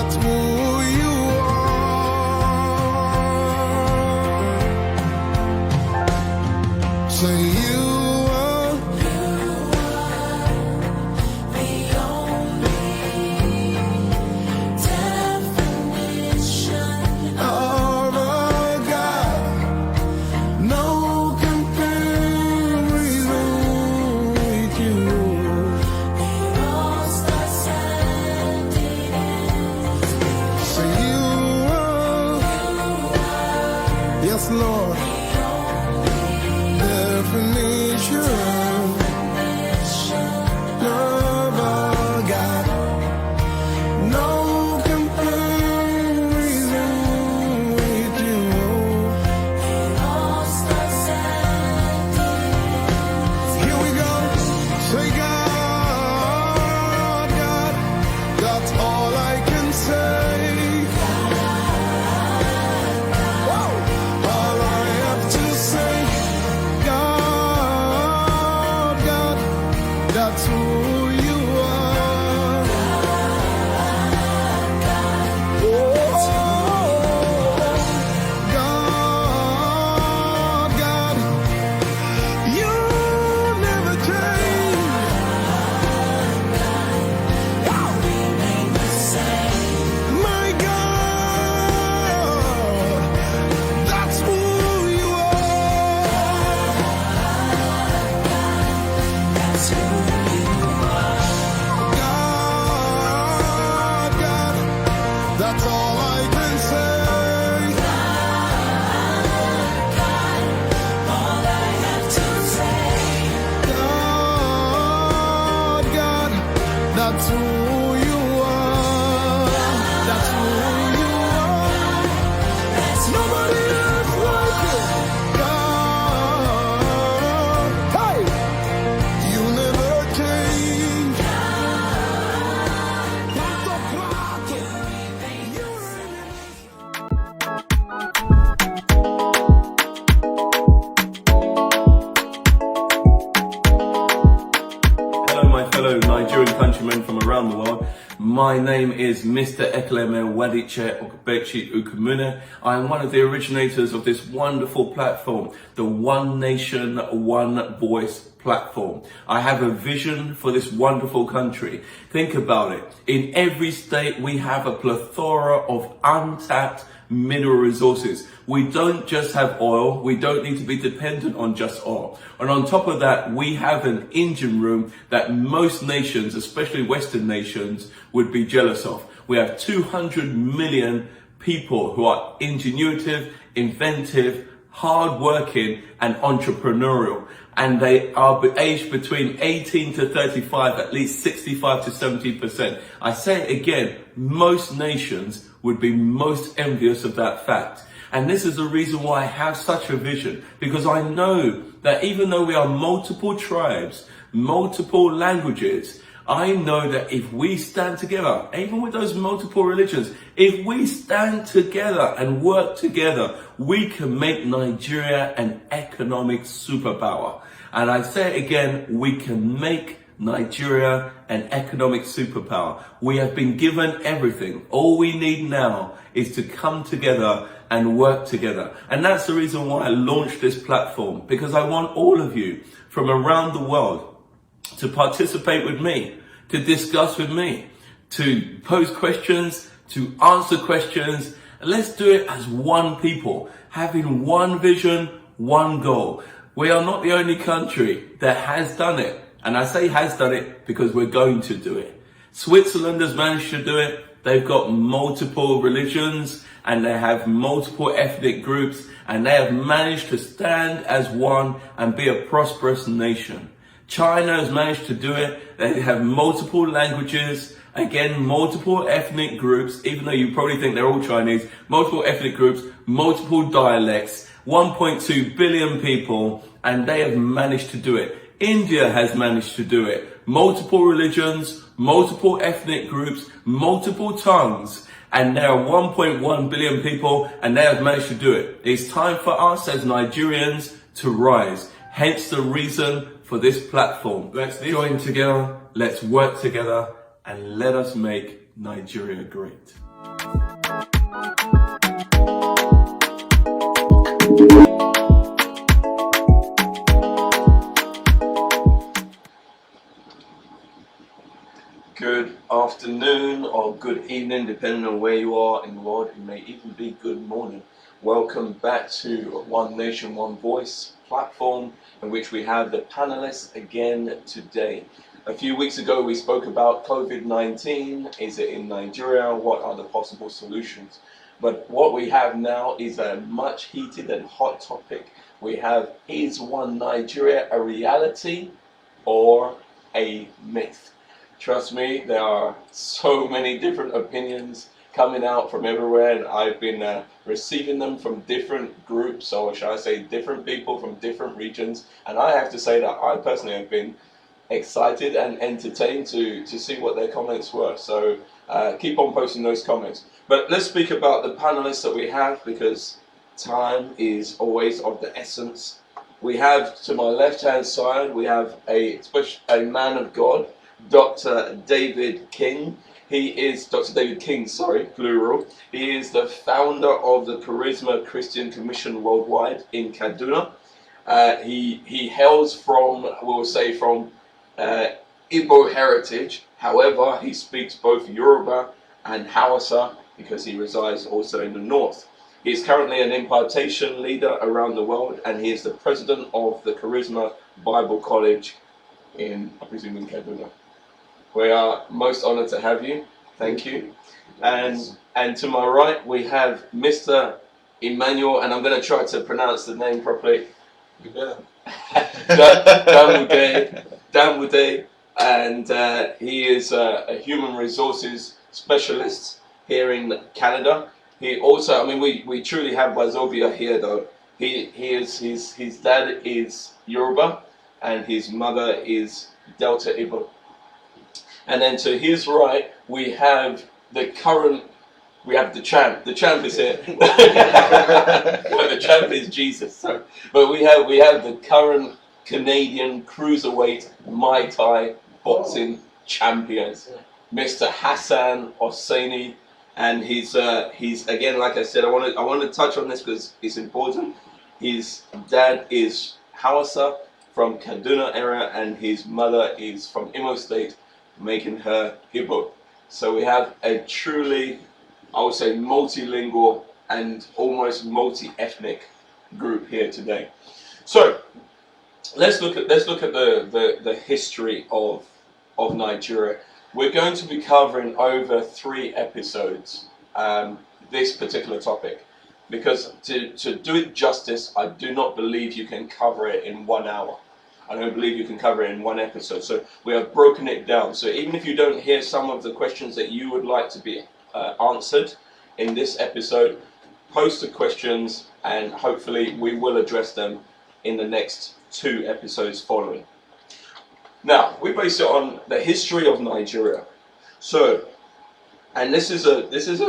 that's who you are. Say you are the only definition of a God. No comparison with you. it all starts and ends. Say you are, yes Lord, definition of a God. No comparison with you. It all starts and ends. Here we go. Say God, God, that's all I can say. Whoa. All I have to say. God, God, that's who you are. Oh, God, God, you never change. Remain the same. My God, that's who you are. That's who you are. God, God, that's all I can say. All I have to say. God, God, that's who you are. That's who you are. Nobody else like you. God, hey, you never change. Hello, my fellow Nigerian countrymen from around the world. My name is Mr. EKELEME, NWADICHE, OKPECHI, UKOUMUNNE. I am one of the originators of this wonderful platform, the One Nation, One Voice platform. I have a vision for this wonderful country. Think about it. In every state, we have a plethora of untapped mineral resources. We don't just have oil. We don't need to be dependent on just oil. And on top of that, we have an engine room that most nations, especially Western nations, would be jealous of. We have 200 million people who are ingenuitive, inventive, hardworking, and entrepreneurial. And they are aged between 18 to 35, at least 65 to 70%. I say it again, most nations would be most envious of that fact. And this is the reason why I have such a vision, because I know that even though we are multiple tribes, multiple languages, I know that if we stand together, even with those multiple religions, if we stand together and work together, we can make Nigeria an economic superpower. And I say it again, we can make Nigeria an economic superpower. We have been given everything. All we need now is to come together and work together. And that's the reason why I launched this platform, because I want all of you from around the world to participate with me, to discuss with me, to pose questions, to answer questions. Let's do it as one people, having one vision, one goal. We are not the only country that has done it. And I say has done it because we're going to do it. Switzerland has managed to do it. They've got multiple religions and they have multiple ethnic groups, and they have managed to stand as one and be a prosperous nation. China has managed to do it. They have multiple languages, again, multiple ethnic groups, even though you probably think they're all Chinese, multiple ethnic groups, multiple dialects, 1.2 billion people, and they have managed to do it. India has managed to do it. Multiple religions, multiple ethnic groups, multiple tongues, and there are 1.1 billion people, and they have managed to do it. It's time for us as Nigerians to rise. Hence the reason for this platform. Let's join together, let's work together, and let us make Nigeria great. Good afternoon or good evening, depending on where you are in the world. It may even be good morning. Welcome back to One Nation, One Voice platform, in which we have the panelists again today. A few weeks ago, we spoke about COVID-19. Is it in Nigeria? What are the possible solutions? But what we have now is a much heated and hot topic. We have, is one Nigeria a reality or a myth? Trust me, there are so many different opinions coming out from everywhere, and I've been receiving them from different groups, or shall I say different people from different regions, and I have to say that I personally have been excited and entertained to see what their comments were. So keep on posting those comments. But let's speak about the panelists that we have, because time is always of the essence. We have, to my left-hand side, we have a man of God, Dr. David King. He is Dr. David King, sorry, plural. He is the founder of the Charisma Christian Commission Worldwide in Kaduna. He hails from, we'll say, from Igbo heritage. However, he speaks both Yoruba and Hausa because he resides also in the north. He is currently an impartation leader around the world, and he is the president of the Charisma Bible College in, I presume, in Kaduna. We are most honored to have you. Thank you. And to my right, we have Mr. Emmanuel, and I'm going to try to pronounce the name properly. Danwude, and he is a human resources specialist here in Canada. He also, I mean, we truly have Wazobia here, though. His dad is Yoruba, and his mother is Delta Igbo. And then to his right, we have the champ. The champ is here. No, the champ is Jesus. So, but we have the current Canadian cruiserweight Muay Thai boxing champion, Mr. Hassan Hosseini, and he's again, like I said, I want to touch on this because it's important. His dad is Hausa from Kaduna area, and his mother is from Imo State, making her Igbo. So we have a truly, I would say, multilingual and almost multi-ethnic group here today. So let's look at the history of Nigeria. We're going to be covering over 3 episodes this particular topic, because to do it justice, I do not believe you can cover it in 1 hour. I don't believe you can cover it in 1 episode. So we have broken it down. So even if you don't hear some of the questions that you would like to be answered in this episode, post the questions and hopefully we will address them in the next 2 episodes following. Now, we base it on the history of Nigeria. So, and this is a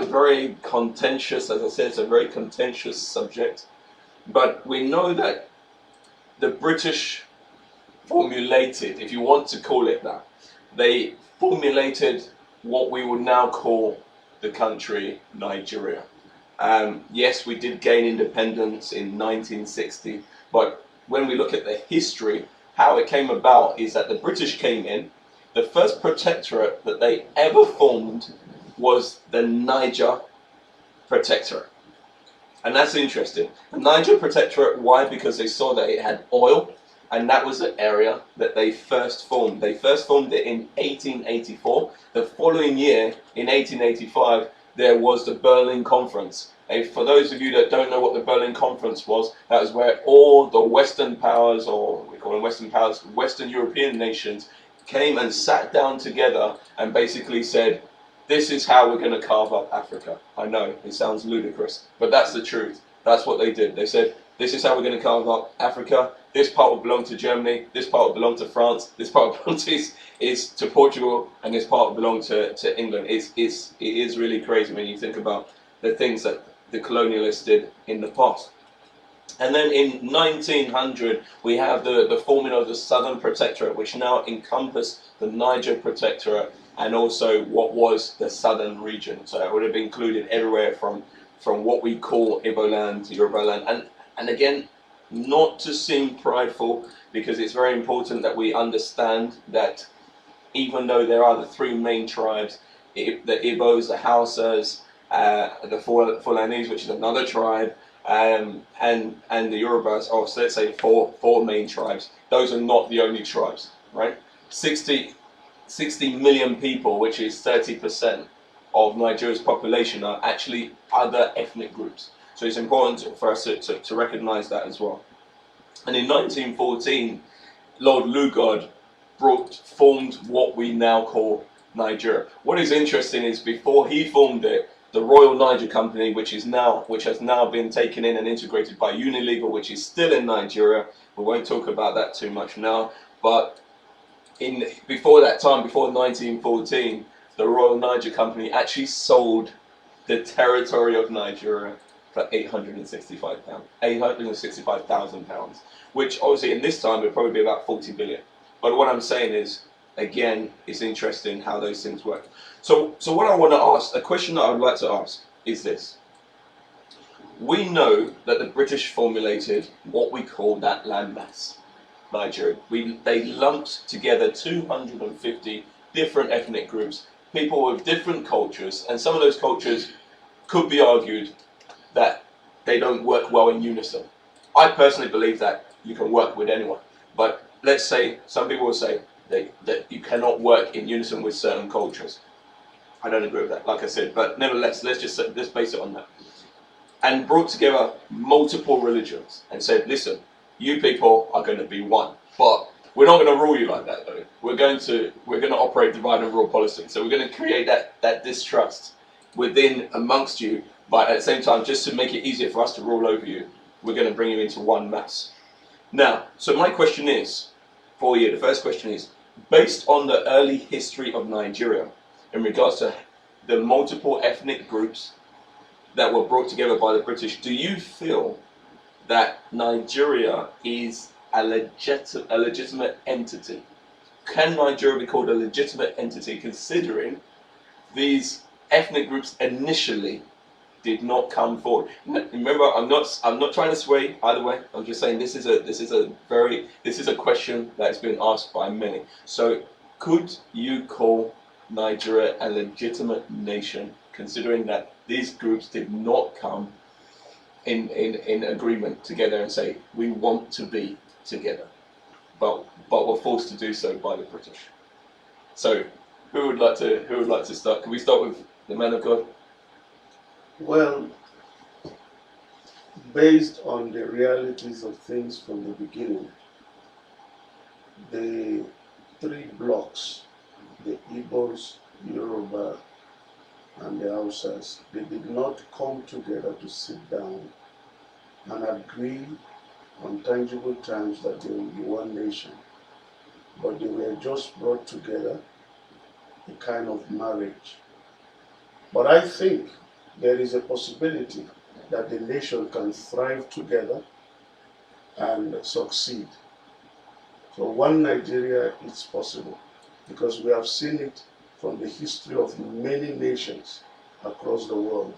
very contentious, as I said, it's a very contentious subject. But we know that the British formulated, if you want to call it that, they formulated what we would now call the country Nigeria. Yes, we did gain independence in 1960, but when we look at the history, how it came about is that the British came in. The first protectorate that they ever formed was the Niger Protectorate. And that's interesting. The Niger Protectorate, why? Because they saw that it had oil, and that was the area that they first formed. They first formed it in 1884. The following year, in 1885, there was the Berlin Conference. And for those of you that don't know what the Berlin Conference was, that was where all the Western powers, or we call them Western powers, Western European nations, came and sat down together and basically said, this is how we're going to carve up Africa. I know, it sounds ludicrous, but that's the truth. That's what they did. They said, this is how we're going to carve up Africa. This part will belong to Germany, this part will belong to France, this part will belong to Portugal, and this part will belong to England. It is really crazy when you think about the things that the colonialists did in the past. And then in 1900, we have the forming of the Southern Protectorate, which now encompassed the Niger Protectorate and also what was the Southern region. So it would have included everywhere from what we call Igbo land, Yoruba land. And again, not to seem prideful, because it's very important that we understand that even though there are the three main tribes, the Igbos, the Hausas, the Fulanese, which is another tribe, and the Yorubas, or so let's say four main tribes. Those are not the only tribes, right? 60 million people, which is 30% of Nigeria's population, are actually other ethnic groups. So it's important for us to recognize that as well. And in 1914, Lord Lugard formed what we now call Nigeria. What is interesting is before he formed it, the Royal Niger Company, which has now been taken in and integrated by Unilever, which is still in Nigeria. We won't talk about that too much now, but before that time, before 1914, the Royal Niger Company actually sold the territory of Nigeria for £865,000, which obviously in this time would probably be about 40 billion. But what I'm saying is, again, it's interesting how those things work. So what I want to ask, a question that I would like to ask is this. We know that the British formulated what we call that landmass, Nigeria. They lumped together 250 different ethnic groups, people with different cultures, and some of those cultures could be argued that they don't work well in unison. I personally believe that you can work with anyone, but let's say some people will say that you cannot work in unison with certain cultures. I don't agree with that, like I said, but nevertheless, let's base it on that. And brought together multiple religions and said, listen, you people are going to be one, but we're not going to rule you like that though. We're going to operate divide and rule policy. So we're going to create that distrust within amongst you, but at the same time, just to make it easier for us to rule over you, we're going to bring you into one mass. Now, so my question is, for you, the first question is, based on the early history of Nigeria, in regards to the multiple ethnic groups that were brought together by the British, do you feel that Nigeria is a legitimate entity? Can Nigeria be called a legitimate entity considering these ethnic groups initially did not come forward? Remember, I'm not trying to sway either way. I'm just saying this is a question that's been asked by many. So could you call Nigeria a legitimate nation considering that these groups did not come in agreement together and say we want to be together, but were forced to do so by the British? So who would like to start? Can we start with the man of God? Well, based on the realities of things from the beginning, the three blocks, the Igbos, Yoruba, and the Hausas, they did not come together to sit down and agree on tangible terms that they will be one nation, but they were just brought together, a kind of marriage. But I think there is a possibility that the nation can thrive together and succeed. So one Nigeria is possible, because we have seen it from the history of many nations across the world,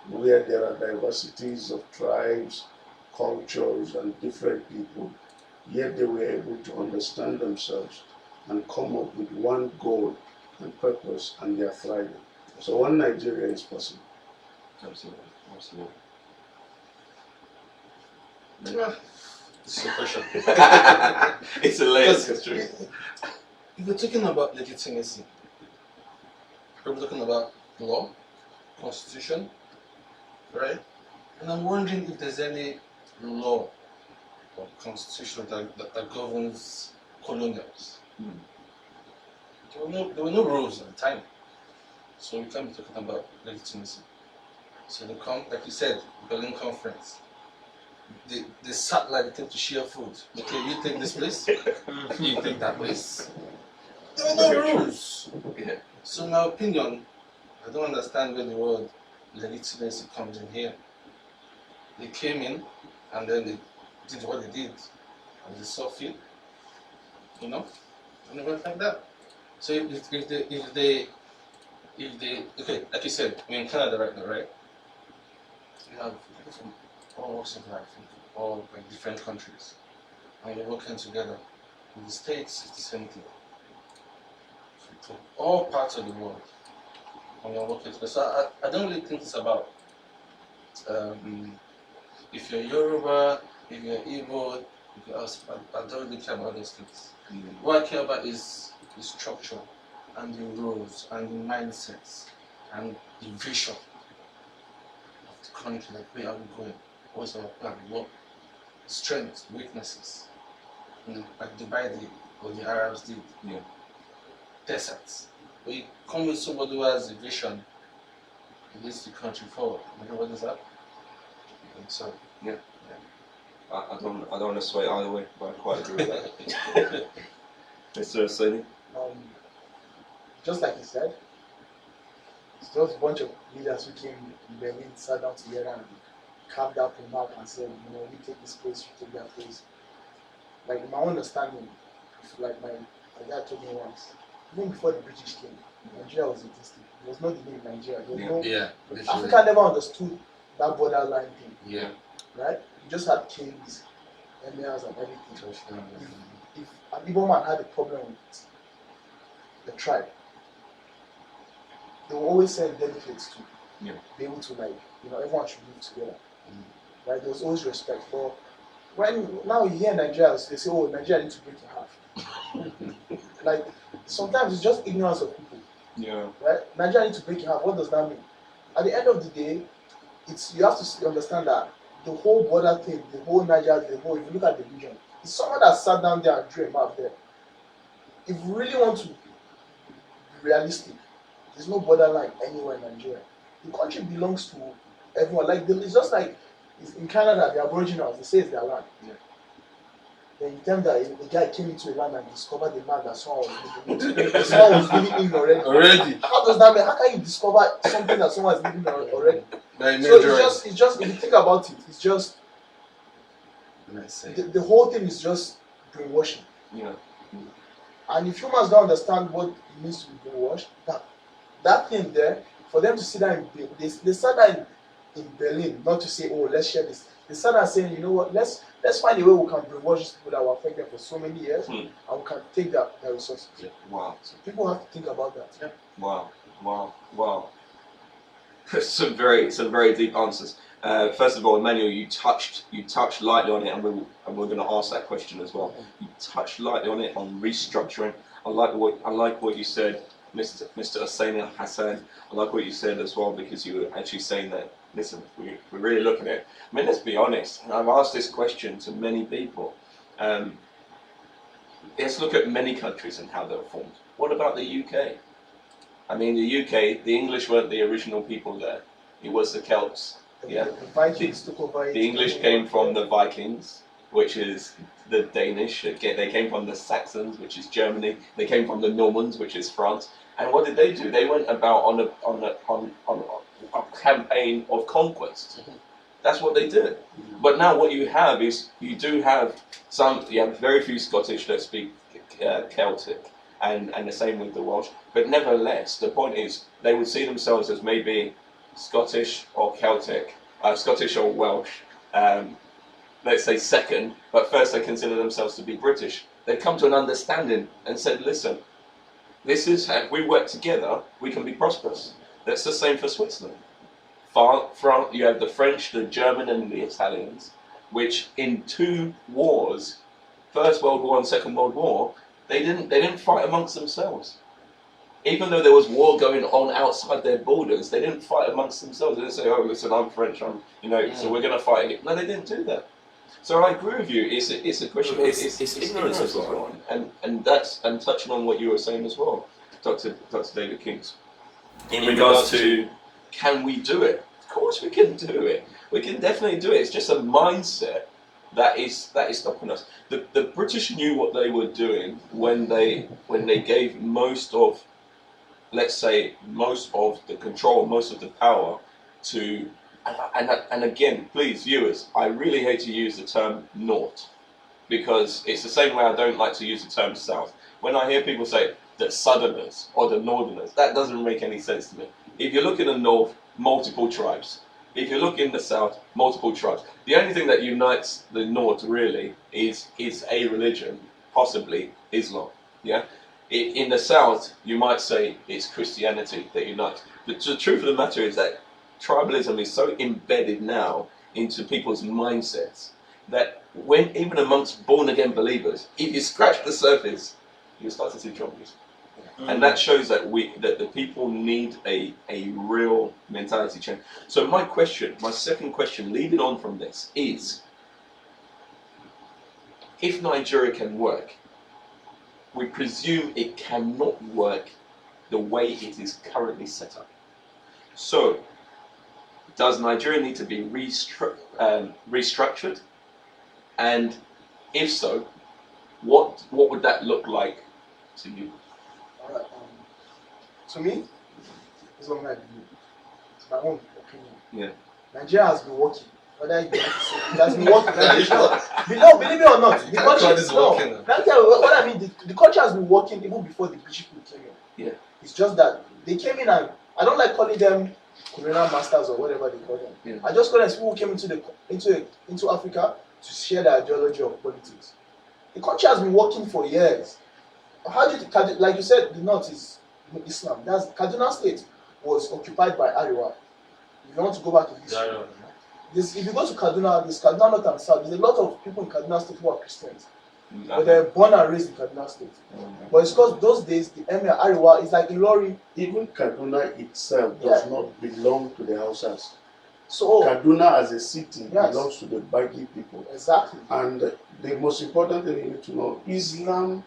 where there are diversities of tribes, cultures, and different people, yet they were able to understand themselves and come up with one goal and purpose, and they are thriving. So one Nigeria is possible. Absolutely. Yeah, this is a question. It's a layered Because question. if we're talking about legitimacy, we're talking about law, constitution, right? And I'm wondering if there's any law or constitution that governs colonials. There were no rules at the time, so we can't be talking about legitimacy. So they come, like you said, Berlin Conference. They sat like they came to share food. Okay, you take this place, you take that place. There were no rules. Yeah. So in my opinion, I don't understand where the word legitimacy comes in here. They came in and then they did what they did, and they saw fit, and it went like that. So if they okay, like you said, we're in Canada right now, right? You have people from all walks of life, from all like different countries, and you're working together. In the States, it's the same thing. to all parts of the world when you're working together. So I don't really think it's about if you're Yoruba, if you're Igbo, if you're else, I don't really care about those things. What I care about is the structure and the roles and the mindsets and the vision of the country, like where are we going? What's our plan? What strengths, weaknesses? Like Dubai did, or the Arabs did. Yeah. Deserts. But you come with somebody who has a vision, it leads the country forward. You know what is that? And so Yeah. I don't want to sway either way, but I quite agree with that. Mr. Sadie? Just like he said, it's just a bunch of leaders who came in Berlin, sat down together and carved out a map and said, we take this place, we take that place. Like in my understanding, like my dad told me once, even before the British came, Nigeria was existing. There was no delay in Nigeria. There was no, Africa never understood that borderline thing. Yeah. Right? You just had kings, emirs, and everything. If an Igbo man had a problem with the tribe, they will always send delegates to be able to, like, everyone should live together. Right? There was always respect for. When now you hear Nigeria, they say, "Oh, Nigeria needs to break in half." Like sometimes it's just ignorance of people. Yeah. Right? Nigeria needs to break in half. What does that mean? At the end of the day, you have to understand that the whole border thing, the whole Nigeria, if you look at the region, it's someone that sat down there and drew a map there. If you really want to be realistic, there's no borderline anywhere in Nigeria. The country belongs to everyone. Like it's just like in Canada, the Aboriginals, they say it's their land. Yeah. Then you tell them that a guy came into a land and discovered the land that someone was living in. Someone was living in already. How does that mean? How can you discover something that someone is living in already? So it's just if you think about it, it's just the whole thing is just brainwashing. Yeah. And if humans don't understand what it means to be brainwashed, that thing there, for them to sit down they sat down in Berlin, not to say, oh, let's share this. They sat down saying, you know what, let's find a way we can brainwash these people that will affect them for so many years, and we can take their resources. Yeah. Wow. So people have to think about that. Yeah. Wow. some very deep answers. First of all, Emmanuel, you touched lightly on it, and we're going to ask that question as well. You touched lightly on it on restructuring. I like what you said, Mr. Hussein Hassan. I like what you said as well, because you were actually saying that. Listen, we're really looking at it. I mean, let's be honest. And I've asked this question to many people. Let's look at many countries and how they were formed. What about the UK? I mean, the UK, the English weren't the original people there. It was the Celts. Yeah. The Vikings took over. The English came from the Vikings, which is the Danish. They came from the Saxons, which is Germany. They came from the Normans, which is France. And what did they do? They went about on a campaign of conquest. That's what they did. But now what you have is you have very few Scottish that speak Celtic, and the same with the Welsh. But nevertheless, the point is they would see themselves as maybe Scottish or Celtic, Scottish or Welsh, let's say second, but first they consider themselves to be British. They come to an understanding and said, listen, this is how, if we work together, we can be prosperous. That's the same for Switzerland. France, you have the French, the German and the Italians, which in two wars, First World War and Second World War, they didn't fight amongst themselves. Even though there was war going on outside their borders, they didn't fight amongst themselves. They didn't say, oh, listen, I'm French, so we're going to fight again. No, they didn't do that. So I agree with you. It's a question. It's ignorance as well, and touching on what you were saying as well, Dr. David Kings, in regards to can we do it? Of course we can do it. We can definitely do it. It's just a mindset that is stopping us. The British knew what they were doing when they gave most of, let's say, most of the control, most of the power to. And again, please, viewers, I really hate to use the term North, because it's the same way I don't like to use the term South. When I hear people say the Southerners or the Northerners, that doesn't make any sense to me. If you look in the North, multiple tribes. If you look in the South, multiple tribes. The only thing that unites the North really is a religion, possibly Islam. Yeah. In the South, you might say it's Christianity that unites. But the truth of the matter is that tribalism is so embedded now into people's mindsets that when even amongst born-again believers, if you scratch the surface, you start to see troubles. And that shows that the people need a real mentality change. So my second question, leading on from this, is if Nigeria can work, we presume it cannot work the way it is currently set up. So, does Nigeria need to be restructured? And if so, what would that look like to you? Alright, to me, this is what I believe. It's my own opinion. Yeah. Nigeria has been working. Whether you want to say it has been working. No, believe it or not, the country is working. What I mean, the country has been working even before the British people came in. Yeah. It's just that they came in, and I don't like calling them colonial masters or whatever they call them. Yeah. I just call them people who came into Africa to share the ideology of politics. The country has been working for years. How do you, like you said, the north is Islam. That's Kaduna State was occupied by Ariwa. If you want to go back to history, if you go to Kaduna, there's Kaduna North and South. There's a lot of people in Kaduna State who are Christians, but they're born and raised in Kaduna State. But it's because those days the Emir Ariwa is like Ilori. Even Kaduna itself does not belong to the Hausas. So Kaduna as a city Yes. belongs to the Bagi people. exactly. And the most important thing you need to know, Islam,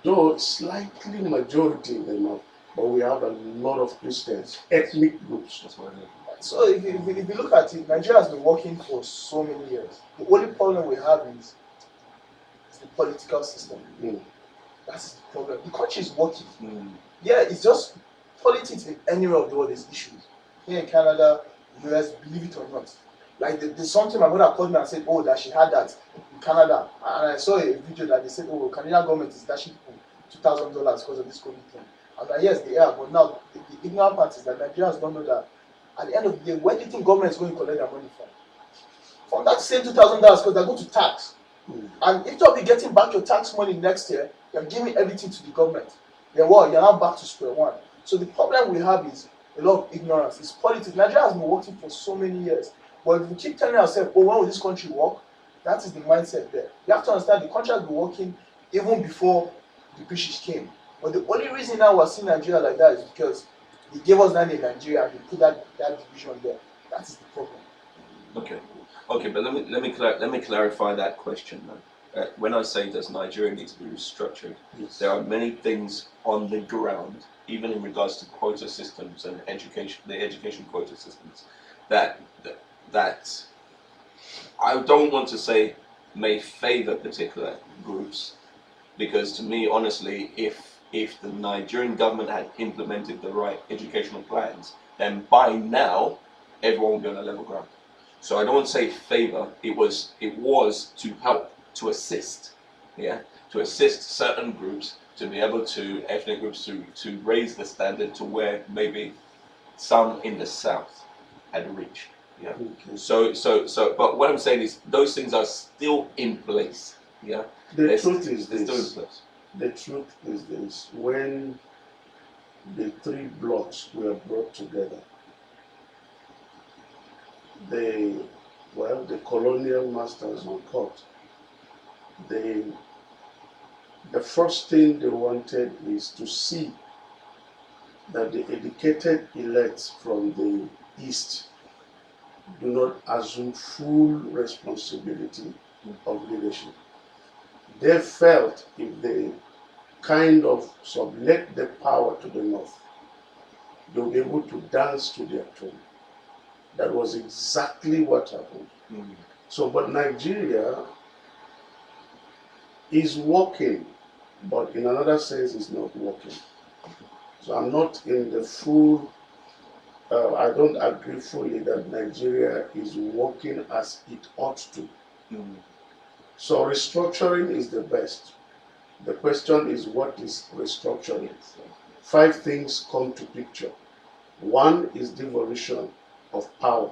though slightly majority in the north, but we have a lot of Christians, ethnic groups. That's what I mean. So if you look at it, Nigeria has been working for so many years. The only problem we have is the political system. Mm. That's the problem. The country is working. Yeah, It's just politics in anywhere of the world is issues. Here in Canada, US, believe it or not. Like there's something my mother called me and said, oh, that she had that in Canada. And I saw a video that they said, oh, Canadian government is dashing people $2,000 because of this COVID thing. I'm like, yes, they are, but now the ignorant part is that Nigerians don't know that at the end of the day, where do you think government is going to collect their money from? From that same $2,000 because they go to tax. And if you'll be getting back your tax money next year, you're giving everything to the government. Then what? You're now back to square one. So the problem we have is a lot of ignorance. It's politics. Nigeria has been working for so many years. But if we keep telling ourselves, oh, when will this country work? That is the mindset there. You have to understand the country has been working even before the British came. But the only reason now we're seeing Nigeria like that is because they gave us that in Nigeria and they put that division there. That is the problem. Okay, but let me clarify that question then. When I say does Nigeria need to be restructured, Yes. there are many things on the ground, even in regards to quota systems and education, the education quota systems, that I don't want to say may favor particular groups, because to me, honestly, if the Nigerian government had implemented the right educational plans, then by now everyone would be on a level ground. So I don't want to say favor. It was to help, to assist, to assist certain groups to be able to, ethnic groups to raise the standard to where maybe some in the south had reached. Yeah. Okay. So but what I'm saying is those things are still in place. Yeah. The truth is they're still in this. place. The truth is this. When the three blocks were brought together, the colonial masters were caught. The first thing they wanted is to see that the educated elites from the East do not assume full responsibility of leadership. They felt if they kind of sublet the power to the North, they'll be able to dance to their tune. That was exactly what happened. So, but Nigeria is working, but in another sense, it's not working. So I'm not in the full, I don't agree fully that Nigeria is working as it ought to. So restructuring is the best. The question is, what is restructuring? 5 things come to picture. 1 is devolution of power.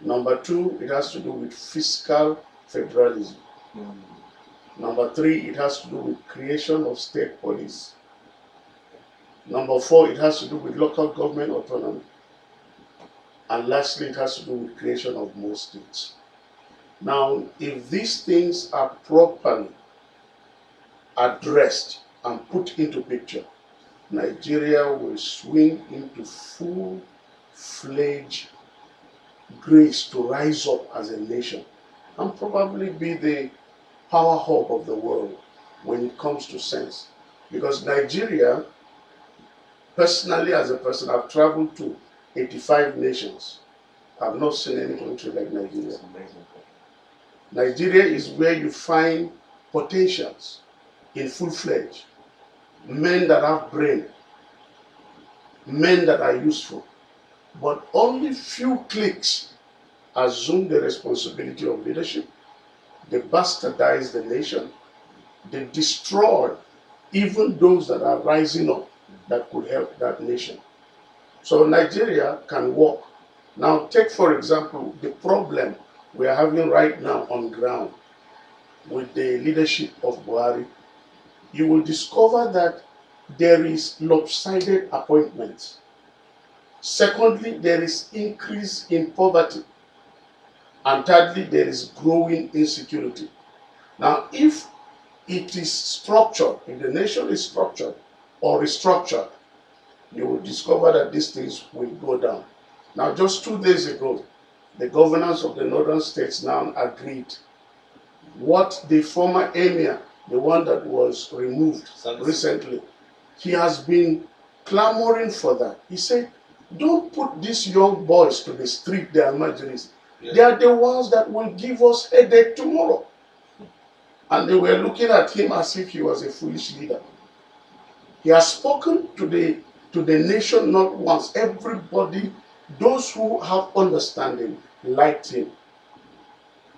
Number 2, it has to do with fiscal federalism. Number 3, it has to do with creation of state police. Number 4, it has to do with local government autonomy. And lastly, it has to do with creation of more states. Now, if these things are properly addressed and put into picture, Nigeria will swing into full-fledged grace to rise up as a nation and probably be the power hub of the world when it comes to sense. Because Nigeria, personally as a person, I've traveled to 85 nations. I've not seen any country like Nigeria. Nigeria is where you find potentials in full-fledged, men that have brain, men that are useful, but only few cliques assume the responsibility of leadership. They bastardize the nation. They destroy even those that are rising up that could help that nation. So Nigeria can work. Now take, for example, the problem we are having right now on ground with the leadership of Buhari. You will discover that there is lopsided appointments. Secondly, there is increase in poverty. And thirdly, there is growing insecurity. Now, if it is structured, if the nation is structured or restructured, you will discover that these things will go down. Now, just 2 days ago, the governors of the northern states now agreed what the former emir, the one that was removed recently, he has been clamoring for that. He said, don't put these young boys to the street, the Almajiris. They are the ones that will give us headache tomorrow. And they were looking at him as if he was a foolish leader. He has spoken to the nation not once. Everybody, those who have understanding, liked him.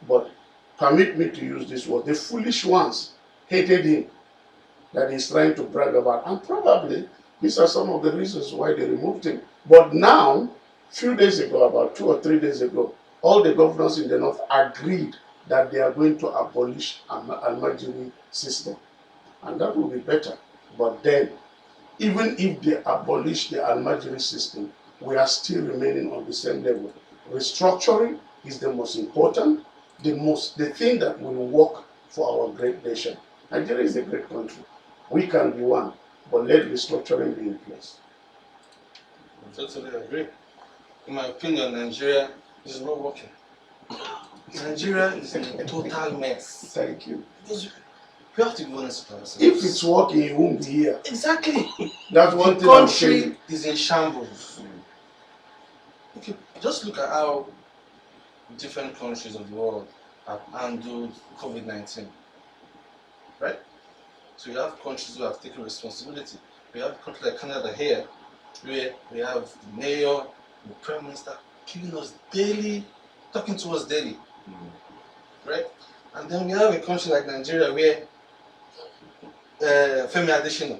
But permit me to use this word, the foolish ones hated him, that he's trying to brag about. And probably these are some of the reasons why they removed him. But now, few days ago, about 2 or 3 days ago, all the governors in the north agreed that they are going to abolish Almajiri system. And that will be better. But then, even if they abolish the Almajiri system, we are still remaining on the same level. Restructuring is the most important, the thing that will work for our great nation. Nigeria is a great country. We can be one, but let restructuring be in place. I totally agree. In my opinion, Nigeria is not working. Nigeria is in a total mess. Thank you. Because we have to be honest with ourselves. If it's working, it won't be here. Exactly. That's one The thing I'm saying. country is in shambles. Okay, just look at how different countries of the world have handled COVID-19. Right? So you have countries who have taken responsibility. We have countries like Canada here, where we have the mayor, the prime minister giving us daily, talking to us daily. Right? And then we have a country like Nigeria where Femi Adesina,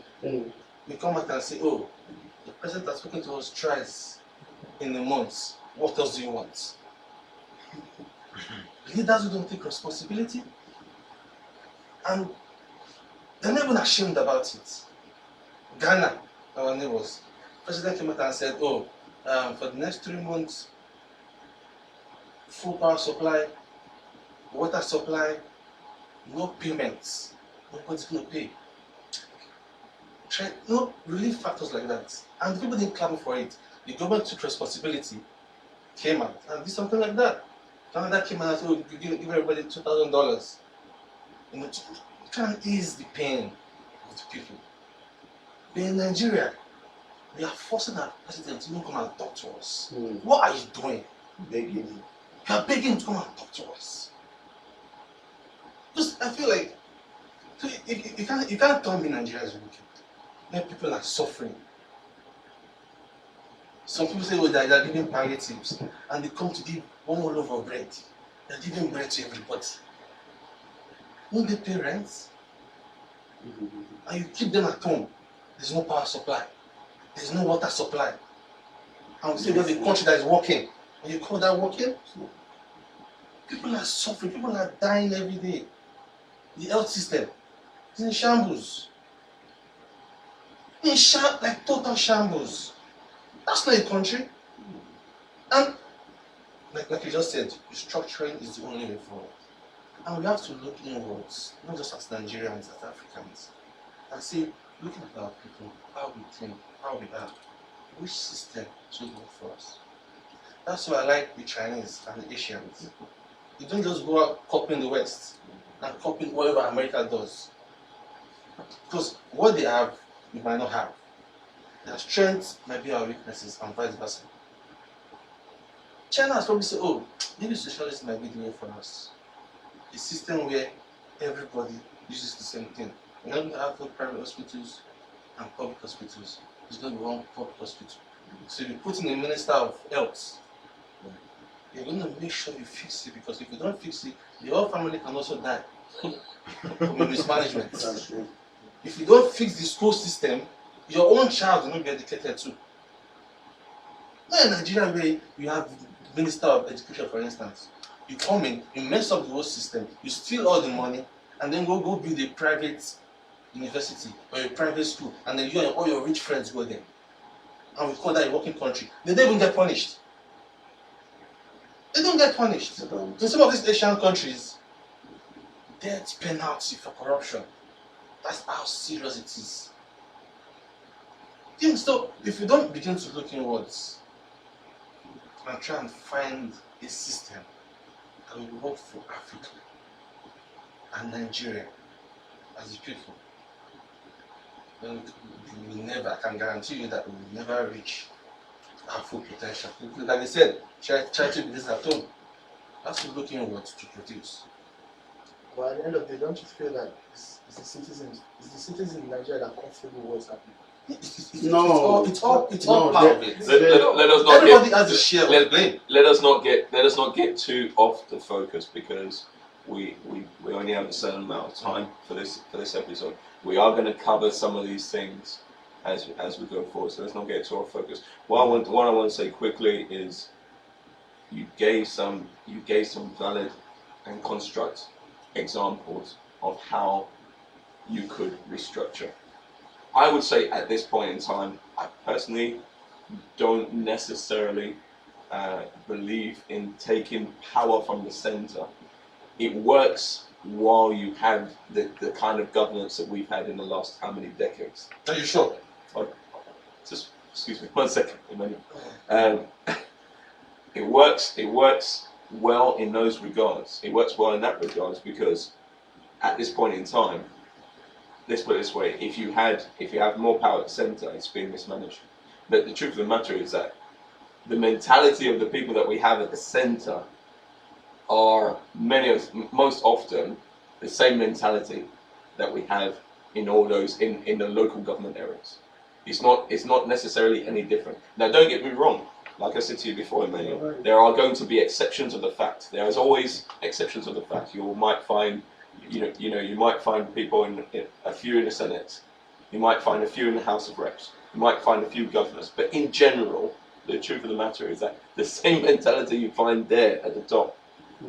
we come out and say, oh, the president has spoken to us twice in a month. What else do you want? Leaders who don't take responsibility, and they're not even ashamed about it. Ghana, our neighbors, president came out and said, oh, for the next 3 months, full power supply, water supply, no payments. Nobody's going to pay. No relief factors like that. And people didn't clamour for it. The government took responsibility, came out, and did something like that. Canada came out and said, oh, give everybody $2,000. You know, to try and ease the pain of the people. But in Nigeria, we are forcing our president to come and talk to us. What are you doing? Begging him. You are begging him to come and talk to us. Because I feel like you can't tell me Nigeria is wicked. When people are suffering. Some people say, oh, they are giving palliatives, and they come to give one whole loaf of bread. They are giving bread to everybody. Won't they pay rent? And you keep them at home. There's no power supply. There's no water supply. And we say we have a country that is working. And you call that working? People are suffering. People are dying every day. The health system is in shambles. Like total shambles. That's not a country. And like you just said, restructuring is the only way forward. And we have to look inwards, not just as Nigerians, as Africans, and say, looking at our people, how we think, how we are, which system should work for us. That's why I like the Chinese and the Asians. You don't just go out copying the West and copying whatever America does. Because what they have, we might not have. Their strengths might be our weaknesses and vice versa. China has probably said, oh, maybe socialism might be the way for us. A system where everybody uses the same thing. We're not going to have both private hospitals and public hospitals. There's going to be one public hospital. So you put in a minister of health, you're going to make sure you fix it, because if you don't fix it, the whole family can also die from mismanagement. That's true. If you don't fix the school system, your own child will not be educated too. Not in Nigeria where you have the Minister of Education, for instance. You come in, you mess up the whole system, you steal all the money, and then go build a private university or a private school, and then you and all your rich friends go there. And we call that a working country. They don't even get punished. They don't get punished. In some of these Asian countries, death penalty for corruption. That's how serious it is. So if you don't begin to look inwards and try and find a system that will work for Africa and Nigeria as a people, then we will never, I can guarantee you that we will never reach our full potential. Like I said, try to do this at home. That's to look inwards to produce. But at the end of the day, don't you feel that it's the citizens in Nigeria that are comfortable with what's happening? No. It's all No, part of they- it. Let us not Everybody get, has a share of blame. let us not get too off the focus, because we only have a certain amount of time for this episode. We are going to cover some of these things as we go forward, so let's not get too off focus. What I want to say quickly is you gave some valid and construct examples of how you could restructure. I would say at this point in time, I personally don't necessarily believe in taking power from the center. It works while you have the kind of governance that we've had in the last how many decades. Are you sure? Just excuse me 1 second, Emmanuel. It works well in those regards. It works well in that regards because at this point in time, let's put it this way: if you have more power at the center, it's being mismanaged. But the truth of the matter is that the mentality of the people that we have at the center are most often the same mentality that we have in all those in the local government areas. It's not necessarily any different. Now, don't get me wrong. Like I said to you before, Emmanuel, there are going to be exceptions of the fact. There is always exceptions of the fact. You might find, you might find people in a few in the Senate. You might find a few in the House of Reps. You might find a few governors. But in general, the truth of the matter is that the same mentality you find there at the top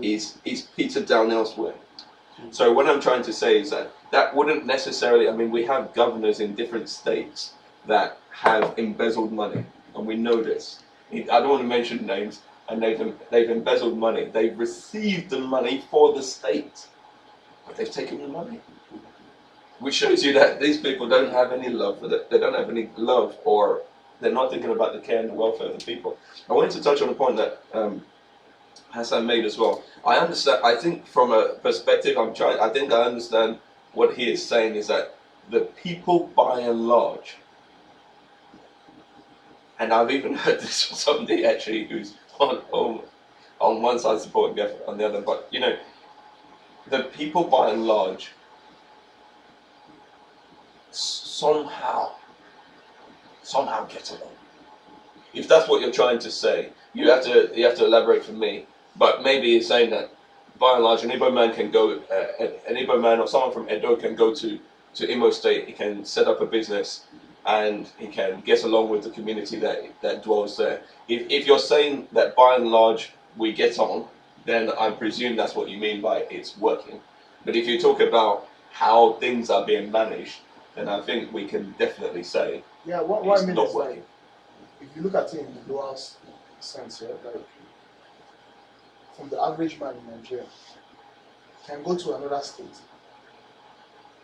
is petered down elsewhere. So what I'm trying to say is that wouldn't necessarily. I mean, we have governors in different states that have embezzled money, and we know this. I don't want to mention names, and they've embezzled money. They've received the money for the state, but they've taken the money, which shows you that these people don't have any love for that. They don't have any love, or they're not thinking about the care and the welfare of the people. I wanted to touch on a point that Hassan made as well. I understand. I think from a perspective, I think I understand what he is saying is that the people, by and large. And I've even heard this from somebody actually who's on one side supporting the effort, on the other. But the people by and large somehow get along. If that's what you're trying to say, you have to elaborate for me. But maybe you're saying that by and large, an Igbo man can go, an Igbo man or someone from Edo can go to Imo State. He can set up a business, and he can get along with the community that dwells there. If you're saying that by and large we get on, then I presume that's what you mean by it's working. But if you talk about how things are being managed, then I think we can definitely say Yeah, what I it's mean not is working. like, if you look at it in the lower sense, yeah, like from the average man in Nigeria can go to another state,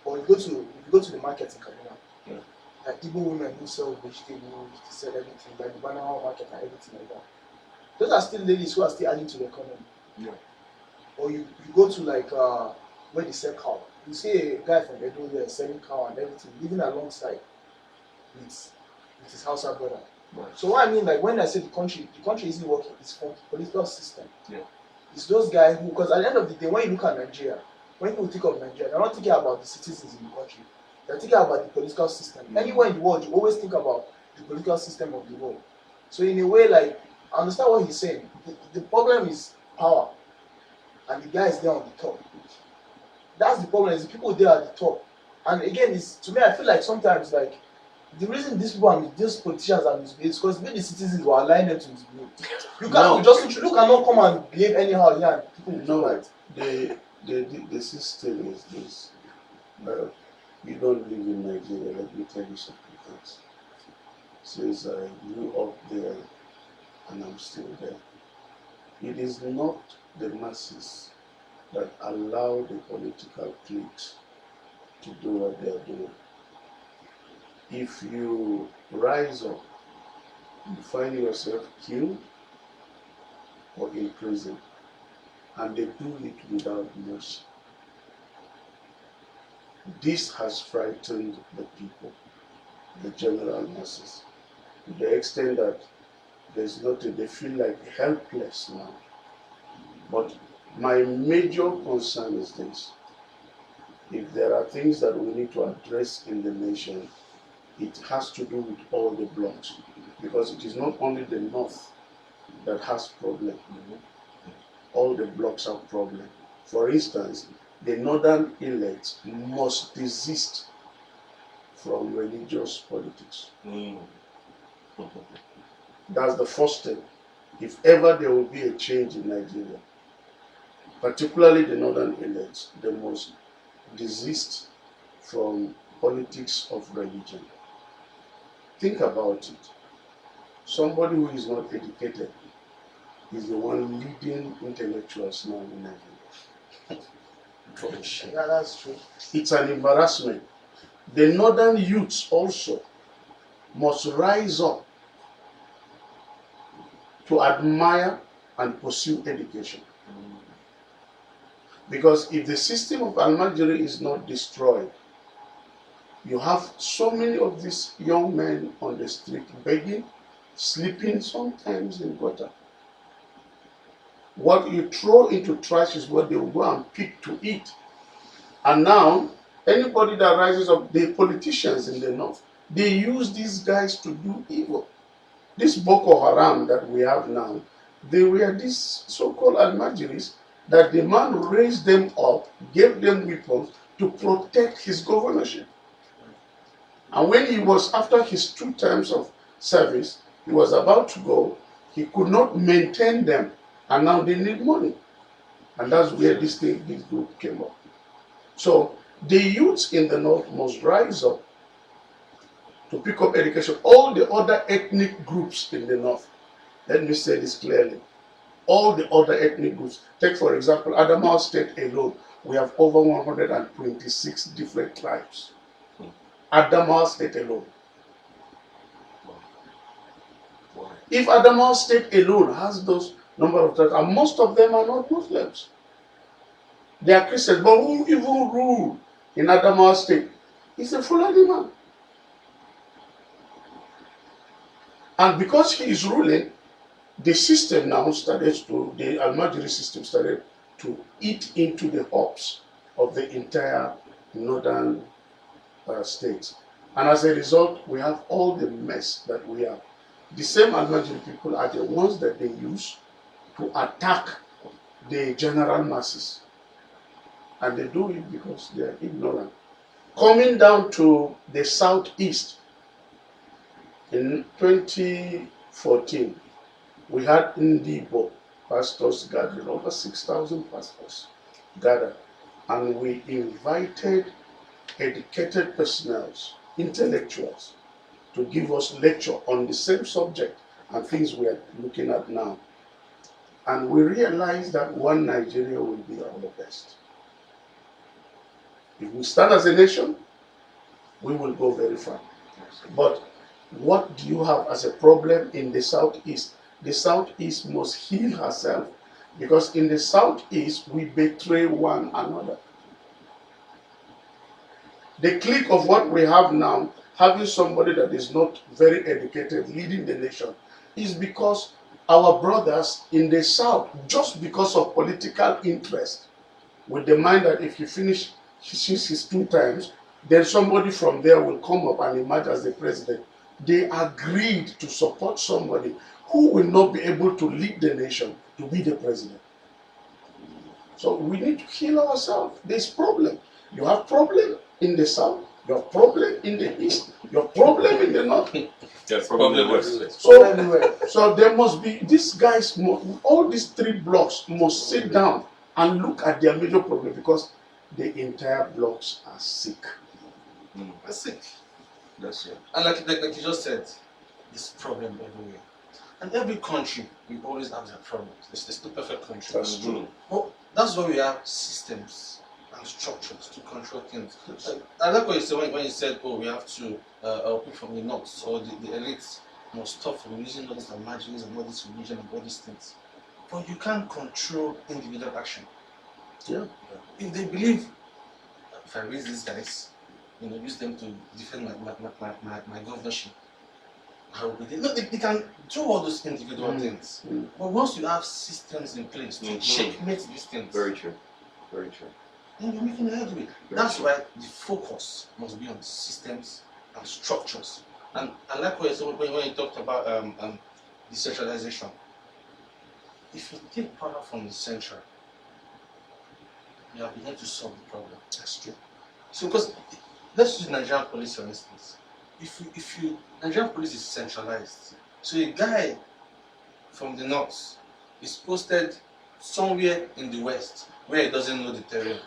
or if you go to the market in Kaduna, Yeah. like Igbo women who sell vegetables, they sell everything, like the banana market and everything like that. Those are still ladies who are still adding to the economy. Yeah. Or you go to like where they sell cow. You see a guy from Edo there selling cow and everything, living alongside with his household brother. Right. So what I mean, like when I say the country isn't working, it's from the political system. Yeah. It's those guys who, because at the end of the day, when you look at Nigeria, when people think of Nigeria, they're not thinking about the citizens in the country. They're thinking about the political system. Anywhere in the world, you always think about the political system of the world. So in a way, like, I understand what he's saying. The problem is power, and the guys there on the top. That's the problem. Is the people there at the top. And again, it's, to me, I feel like sometimes, like, the reason these people these politicians are misbehaving is because maybe the citizens will align them to misbehave. You can't you cannot come and behave anyhow here and people will do that. The system is this. You don't live in Nigeria, let me tell you something else. Since I grew up there and I'm still there, it is not the masses that allow the political cliques to do what they are doing. If you rise up, you find yourself killed or in prison, and they do it without mercy. This has frightened the people, the general masses, to the extent that there's nothing, they feel like helpless now. But my major concern is this: if there are things that we need to address in the nation, it has to do with all the blocks, because it is not only the north that has problem. All the blocks have problem. For instance, the northern elites must desist from religious politics. That's the first step. If ever there will be a change in Nigeria, particularly the northern elites, they must desist from politics of religion. Think about it. Somebody who is not educated is the one leading intellectuals now in Nigeria. Yeah, that's true. It's an embarrassment. The northern youths also must rise up to admire and pursue education. Because if the system of Almajiri is not destroyed, you have so many of these young men on the street begging, sleeping sometimes in gutter. What you throw into trash is what they will go and pick to eat. And now, anybody that rises up, the politicians in the north, they use these guys to do evil. This Boko Haram that we have now, they were these so-called Almajiris that the man raised them up, gave them weapons to protect his governorship. And when he was, after his 2 terms of service, he was about to go, he could not maintain them, and now they need money. And that's where this group came up. So the youths in the north must rise up to pick up education. All the other ethnic groups in the north, let me say this clearly, all the other ethnic groups, take for example, Adamawa State alone, we have over 126 different tribes. Adamawa State alone. If Adamawa State alone has those number of tribes, and most of them are not Muslims, they are Christians, but who even rule in Adamawa State is a Fulani man. And because he is ruling, the system now started to, the Almajiri system started to eat into the hopes of the entire northern states. And as a result, we have all the mess that we have. The same Almajiri people are the ones that they use to attack the general masses. And they do it because they are ignorant. Coming down to the southeast, in 2014, we had Ndibo pastors gathered, over 6,000 pastors gathered. and we invited educated personnel, intellectuals, to give us lecture on the same subject and things we are looking at now. And we realized that one Nigeria will be our best. If we stand as a nation, we will go very far. But what do you have as a problem in the Southeast? The Southeast must heal herself, because in the Southeast we betray one another. The clique of what we have now, having somebody that is not very educated leading the nation, is because our brothers in the South, just because of political interest, with the mind that if he finish his 2 times, then somebody from there will come up and emerge as the president. They agreed to support somebody who will not be able to lead the nation to be the president. So we need to heal ourselves. There's problem. You have problem in the South, you have problem in the East, you have problem in the North. Yes, probably West. So there must be, these guys, all these 3 blocks must sit down and look at their major problem, because the entire blocks are sick. That's sick. That's it. And like you just said, this problem everywhere. And every country, we always have their problems. It's the perfect country. That's true. Well, that's why we have systems and structures to control things. I like what you said when you said, oh, we have to people from the north or the elites must stop from using all these imaginings and all this religion and all these things. But you can't control individual action. Yeah. If they believe, if I raise these guys, use them to defend my governorship, how will they can do all those individual things. But once you have systems in place to checkmate these things, Very true. Very true. then you're making headway. That's why the focus must be on systems and structures. And I like what you said when you talked about decentralization. If you take power from the central, you are beginning to solve the problem. That's true. So, because let's use Nigerian police for instance. If you Nigerian police is centralized, so a guy from the north is posted somewhere in the west where he doesn't know the terrain,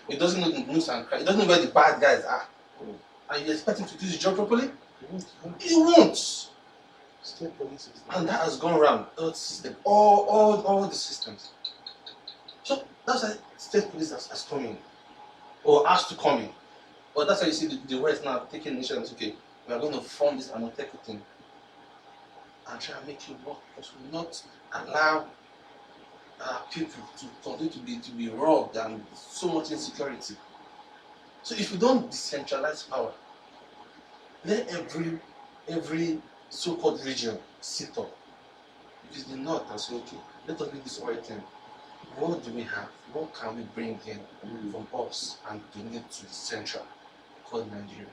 he doesn't know the news and crime, he doesn't know where the bad guys are, and you expect him to do his job properly? He won't. State police system. And that has gone around all system, all the systems. So that's why state police has come in, or has to come in. But that's why you see the West now taking initiatives. Okay, we are going to form this Amoteco thing and try and make it work, because we will not allow people to continue to be robbed and so much insecurity. So if we don't decentralize power, let every so-called region sit up. If it's the north and say, okay, let us do this oil thing. What do we have? What can we bring in from us and donate to the central called Nigeria?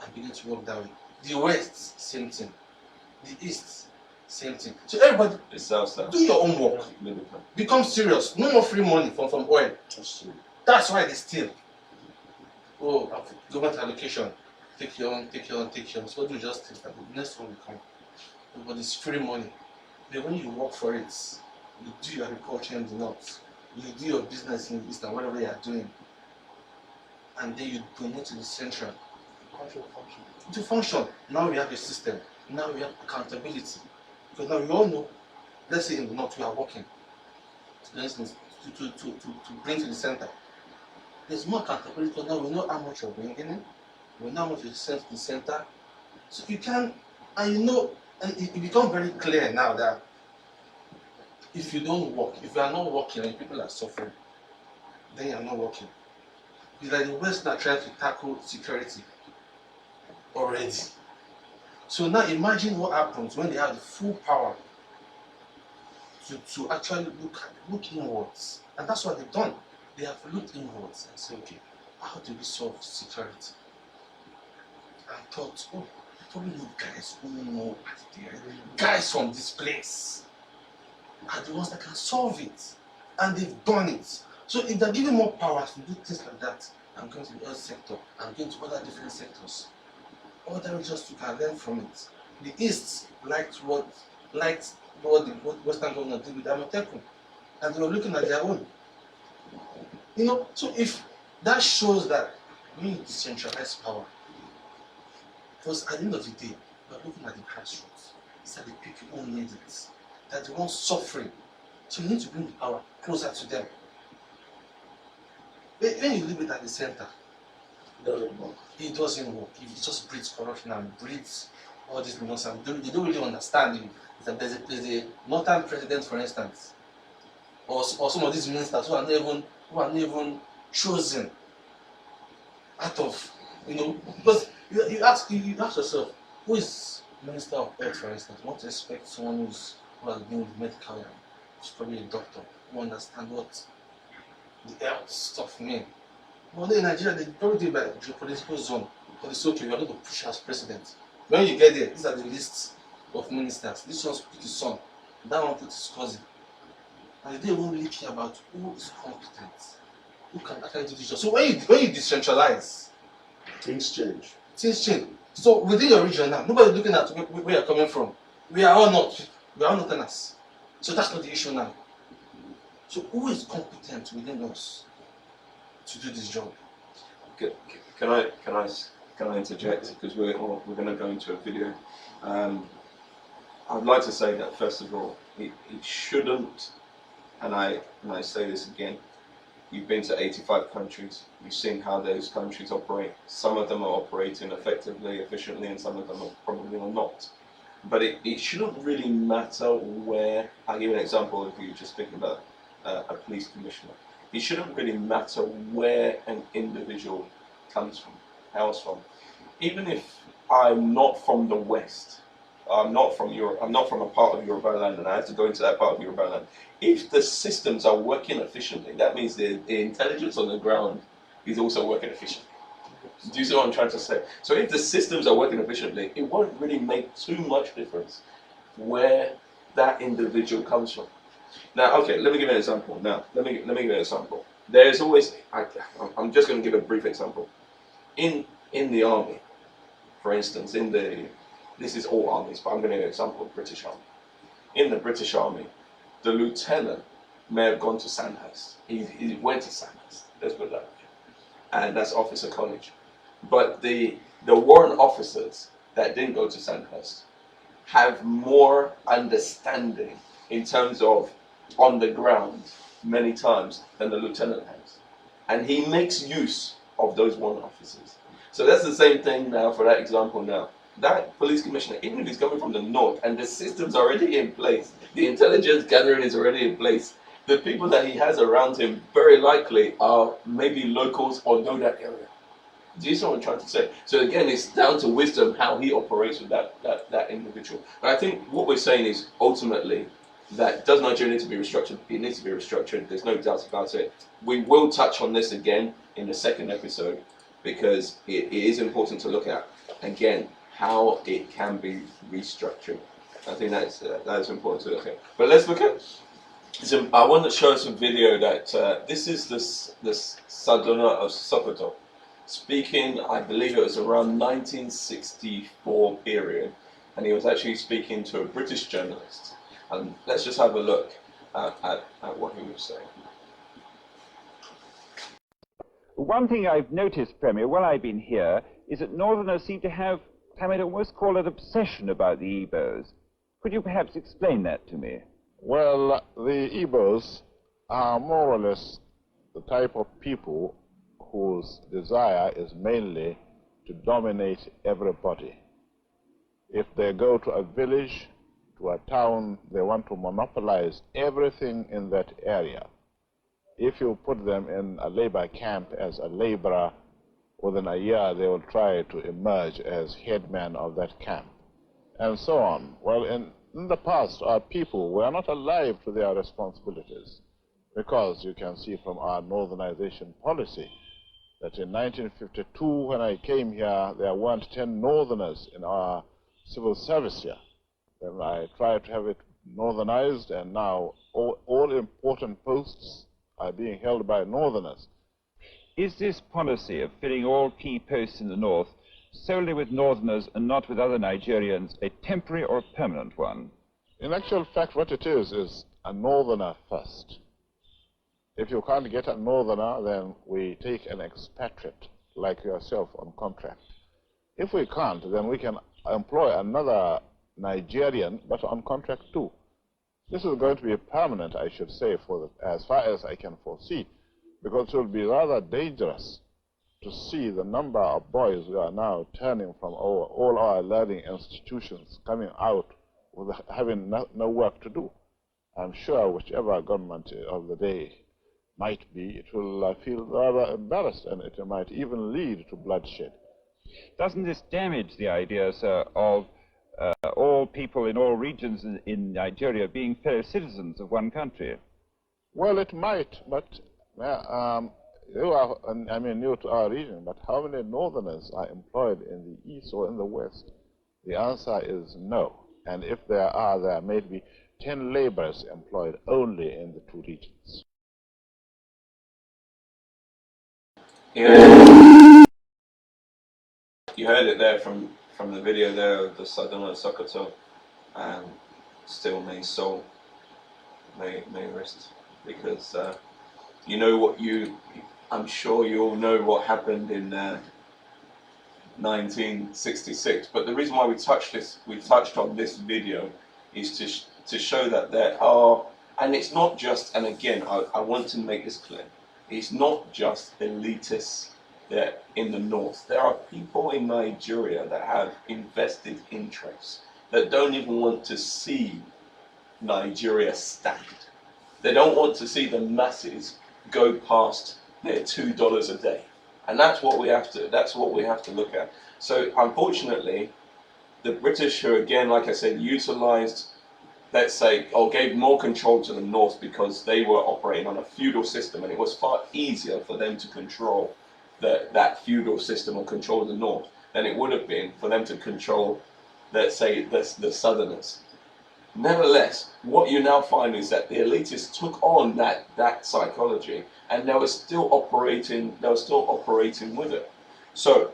And begin to work that way. The West, same thing. The East, same thing. So everybody, The South. do your own work. Become serious. No more free money from oil. That's true. That's why they steal. Oh, government allocation. Take your own. So do just take that. The next one will come. But it's free money. But when you work for it, you do your agriculture in the north, you do your business in the east and whatever you are doing, and then you donate to the central to function. Now we have a system. Now we have accountability. Because now we all know, let's say in the north we are working, for instance, to bring to the center. There's more accountability because now we know how much you're bringing in, we know how much you send to the center. So you can, and it becomes very clear now that if you don't work, if you are not working and people are suffering, then you are not working. It's like the West now trying to tackle security already. So now imagine what happens when they have the full power to actually look inwards. And that's what they've done. They have looked inwards and said, okay, how do we solve security? And thought, oh, probably need guys who know guys from this place are the ones that can solve it, and they've done it. So if they're given more power to do things like that, I'm going to the health sector, I'm going to other different sectors. Other regions you can learn from it. The East liked what the Western government did with Amoteco, and they were looking at their own. You know, so if that shows that when you decentralize power, because at the end of the day, we're looking at the grassroots. These are the people who need it. They're the ones suffering. So you need to bring the power closer to them. When you leave it at the center, Doesn't work. it doesn't work. It just breeds corruption and breeds all this nonsense. They don't really understand it. There's a northern president, for instance, or some of these ministers who are not even chosen out of, you know, because you ask yourself, who is Minister of Health, for instance? You want to expect someone who has been with medical, who's probably a doctor, who understands what the health stuff means. Well, in Nigeria, they probably do it by geopolitical zone. But it's okay, you're going to push as president. When you get there, these are the lists of ministers. This one's put his son, that one put his cousin. And they don't really care about who is competent, who can actually do this job. So when you decentralize, Things change. things change. So within your region now, nobody's looking at where you're coming from. We are all Northerners. So that's not the issue now. So who is competent within us to do this job? Can I interject, because we're going to go into a video. I'd like to say that first of all, it shouldn't, and I say this again, you've been to 85 countries, you've seen how those countries operate. Some of them are operating effectively, efficiently, and some of them are probably not. But it shouldn't really matter where. I'll give you an example. If you're just speaking about a police commissioner, it shouldn't really matter where an individual comes from, hails from. Even if I'm not from the West, I'm not from Europe, I'm not from a part of Yoruba land, and I have to go into that part of Yoruba land. If the systems are working efficiently, that means the intelligence on the ground is also working efficiently. Do you see what I'm trying to say? So if the systems are working efficiently, it won't really make too much difference where that individual comes from. Now, okay, let me give you an example. Let me give you an example. There's always, I'm just going to give a brief example. In the army, for instance, this is all armies, but I'm going to give an example of British Army. In the British Army, the lieutenant may have gone to Sandhurst. He went to Sandhurst, let's put it that way. And that's officer college. But the warrant officers that didn't go to Sandhurst have more understanding in terms of on the ground many times than the lieutenant has. And he makes use of those warrant officers. So that's the same thing now for that example now. That police commissioner, even if he's coming from the north and the system's already in place, the intelligence gathering is already in place, the people that he has around him very likely are maybe locals or know that area. Do you see what I'm trying to say? So again, it's down to wisdom how he operates with that individual. But I think what we're saying is ultimately that does Nigeria need to be restructured? It needs to be restructured. There's no doubt about it. We will touch on this again in the second episode because it is important to look at again how it can be restructured. I think that is important to look at. But let's look at. I want to show some video that this is this Sadona of Sokoto speaking. I believe it was around 1964 period, and he was actually speaking to a British journalist. And let's just have a look at what he was saying. One thing I've noticed, Premier, while I've been here, is that Northerners seem to have, I might almost call it, obsession about the Igbos. Could you perhaps explain that to me? Well, the Igbos are more or less the type of people whose desire is mainly to dominate everybody. If they go to a village, to a town, they want to monopolize everything in that area. If you put them in a labor camp as a laborer, within a year they will try to emerge as headman of that camp, and so on. Well, in the past, our people were not alive to their responsibilities, because you can see from our northernization policy that in 1952, when I came here, there weren't 10 northerners in our civil service here. Then I tried to have it northernized, and now all important posts are being held by northerners. Is this policy of filling all key posts in the north solely with northerners and not with other Nigerians a temporary or permanent one? In actual fact, what it is a northerner first. If you can't get a northerner, then we take an expatriate like yourself on contract. If we can't, then we can employ another Nigerian, but on contract too. This is going to be permanent, I should say, as far as I can foresee, because it will be rather dangerous to see the number of boys who are now turning from all our learning institutions coming out with having no work to do. I'm sure whichever government of the day might be, it will feel rather embarrassed, and it might even lead to bloodshed. Doesn't this damage the idea, sir, of all people in all regions in Nigeria being fellow citizens of one country? Well, it might, but you are, I mean, new to our region, but how many northerners are employed in the east or in the west? The answer is no. And if there are, there may be 10 laborers employed only in the two regions. Yeah. You heard it there from the video there of the Sadona Sokoto, and still may soul, may rest, because you know what I'm sure you all know what happened in 1966. But the reason why we touched on this video is to show that there are, and it's not just, and again, I want to make this clear, it's not just elitists that in the north. There are people in Nigeria that have invested interests that don't even want to see Nigeria stand. They don't want to see the masses go past their $2 a day, and that's what we have to look at. So unfortunately, the British, who again, like I said, utilized, let's say, or gave more control to the north because they were operating on a feudal system, and it was far easier for them to control that feudal system or control the north than it would have been for them to control, let's say, the southerners. Nevertheless, what you now find is that the elitists took on that psychology, and they were still operating with it. So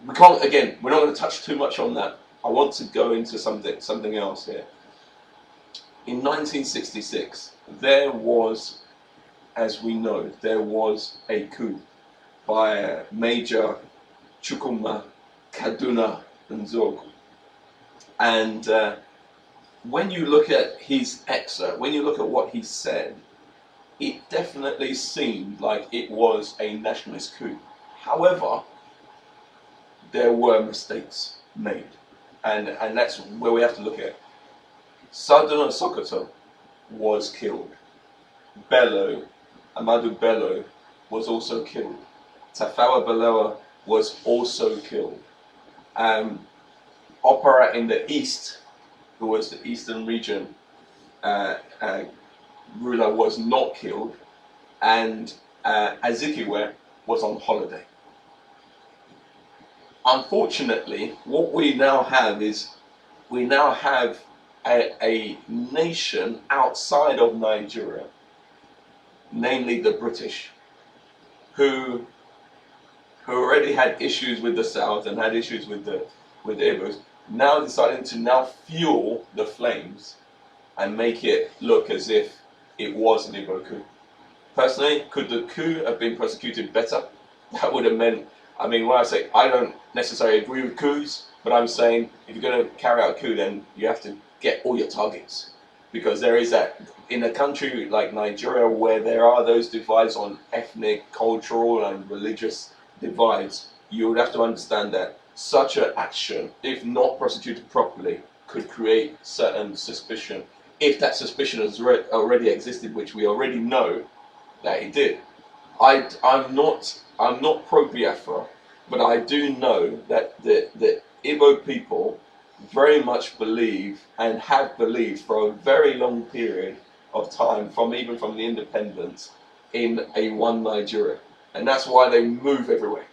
we can't, again, we're not going to touch too much on that. I want to go into something else here. In 1966, there was, as we know, there was a coup by Major Chukwuma Kaduna Nzogu. And when you look at his excerpt, when you look at what he said, it definitely seemed like it was a nationalist coup. However, there were mistakes made, and that's where we have to look at. Sadona Sokoto was killed. Amadu Bello was also killed. Tafawa Balewa was also killed. Opera in the east, who was the eastern region ruler, was not killed, and Azikiwe was on holiday. Unfortunately, what we now have is a nation outside of Nigeria, namely the British, who already had issues with the South and had issues with the Igbos, now deciding to fuel the flames and make it look as if it was an Igbo coup. Personally, could the coup have been prosecuted better? That would have meant, I mean, when I say I don't necessarily agree with coups, but I'm saying if you're going to carry out a coup, then you have to get all your targets. Because there is that, in a country like Nigeria, where there are those divides on ethnic, cultural and religious divides, you would have to understand that such an action, if not prosecuted properly, could create certain suspicion. If that suspicion has already existed, which we already know that it did. I'm not pro-Biafra, but I do know that the Igbo people very much believe and have believed for a very long period of time, even from the independence, in a one Nigeria. And that's why they move everywhere.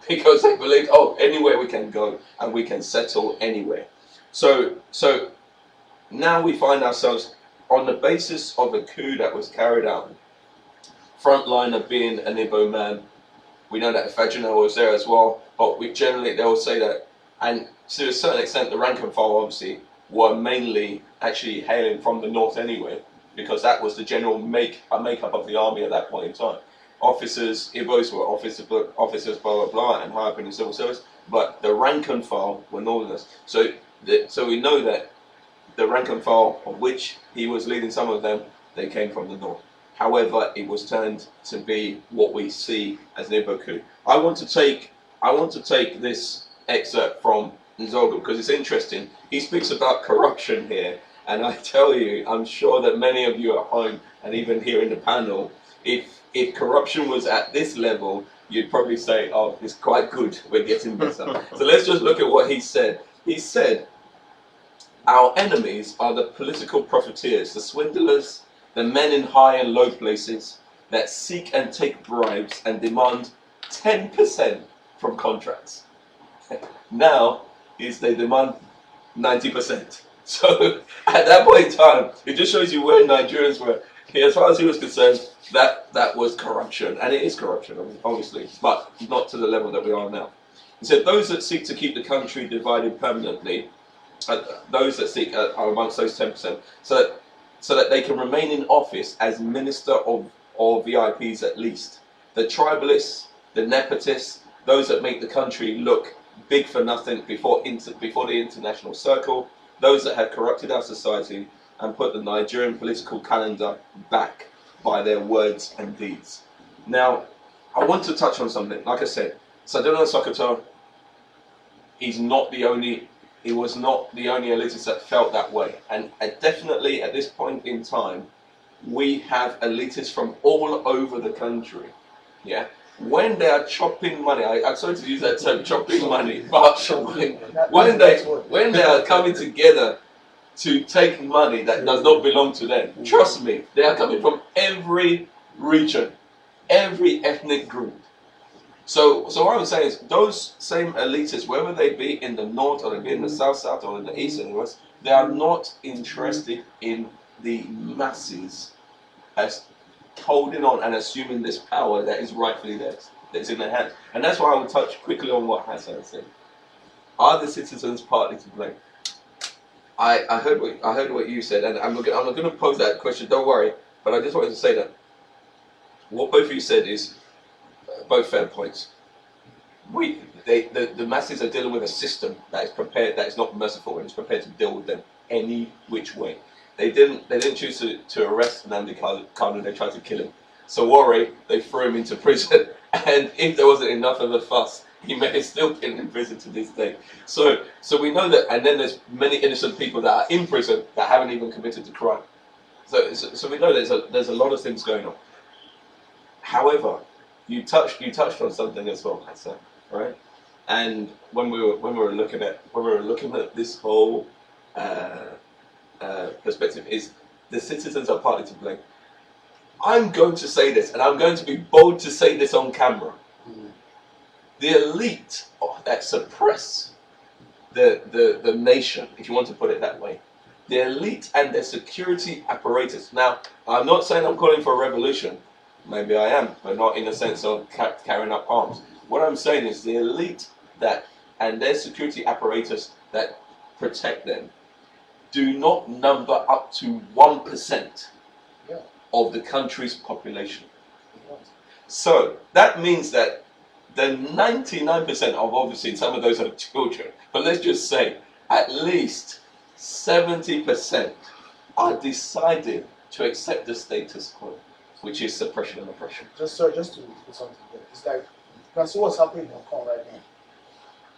Because they believe, oh, anywhere we can go and we can settle anywhere. So now we find ourselves on the basis of a coup that was carried out. Frontliner being an Igbo man. We know that Fajina was there as well, but they will say that, and to a certain extent the rank and file obviously were mainly actually hailing from the north anyway. because that was the general makeup of the army at that point in time. Officers, Igbos were officers, blah blah blah, and higher up in the civil service. But the rank and file were Northerners. So we know that the rank and file of which he was leading some of them, they came from the north. However, it was turned to be what we see as an Igbo coup. I want to take this excerpt from Nzogo because it's interesting. He speaks about corruption here, and I tell you, I'm sure that many of you at home and even here in the panel, if corruption was at this level, you'd probably say, oh, it's quite good, we're getting better. So let's just look at what he said. He said, our enemies are the political profiteers, the swindlers, the men in high and low places that seek and take bribes and demand 10% from contracts. Now, they demand 90%. So at that point in time, it just shows you where Nigerians were. As far as he was concerned, that was corruption, and it is corruption, obviously, but not to the level that we are now. He said, those that seek to keep the country divided permanently, those that seek are amongst those 10%, so that they can remain in office as minister of VIPs at least. The tribalists, the nepotists, those that make the country look big for nothing before the international circle, those that have corrupted our society and put the Nigerian political calendar back by their words and deeds. Now, I want to touch on something. Like I said, Sardauna Sokoto, he was not the only elitist that felt that way. And definitely at this point in time, we have elitists from all over the country. Yeah. When they are chopping money, I'm sorry to use that term, chopping money, but when they are coming together to take money that does not belong to them, trust me, they are coming from every region, every ethnic group. So what I'm saying is, those same elitists, whether they be in the north or they be in the south or in the east and the west, they are not interested in the masses as holding on and assuming this power that is rightfully theirs, that's in their hands. And that's why I will touch quickly on what Hassan said. Are the citizens partly to blame? I heard what you said, and I'm going to pose that question. Don't worry, but I just wanted to say that what both of you said is both fair points. The masses are dealing with a system that is prepared, that is not merciful, and is prepared to deal with them any which way. They didn't choose to arrest Nnamdi Kanu. They tried to kill him. So worry, they threw him into prison, and if there wasn't enough of a fuss, he may have still been in prison to this day. So we know that, and then there's many innocent people that are in prison that haven't even committed the crime. So we know there's a lot of things going on. However, you touched on something as well, Hassan, right? And when we were looking at this whole perspective, is the citizens are partly to blame. I'm going to say this, and I'm going to be bold to say this on camera. The elite that suppress the nation, if you want to put it that way, the elite and their security apparatus. Now, I'm not saying I'm calling for a revolution. Maybe I am, but not in the sense of carrying up arms. What I'm saying is the elite and their security apparatus that protect them do not number up to 1% of the country's population. So that means that the 99% of, obviously some of those are children, but let's just say at least 70% are deciding to accept the status quo, which is suppression and oppression. Just to put something there, it's like, you can see what's happening in Hong Kong right now.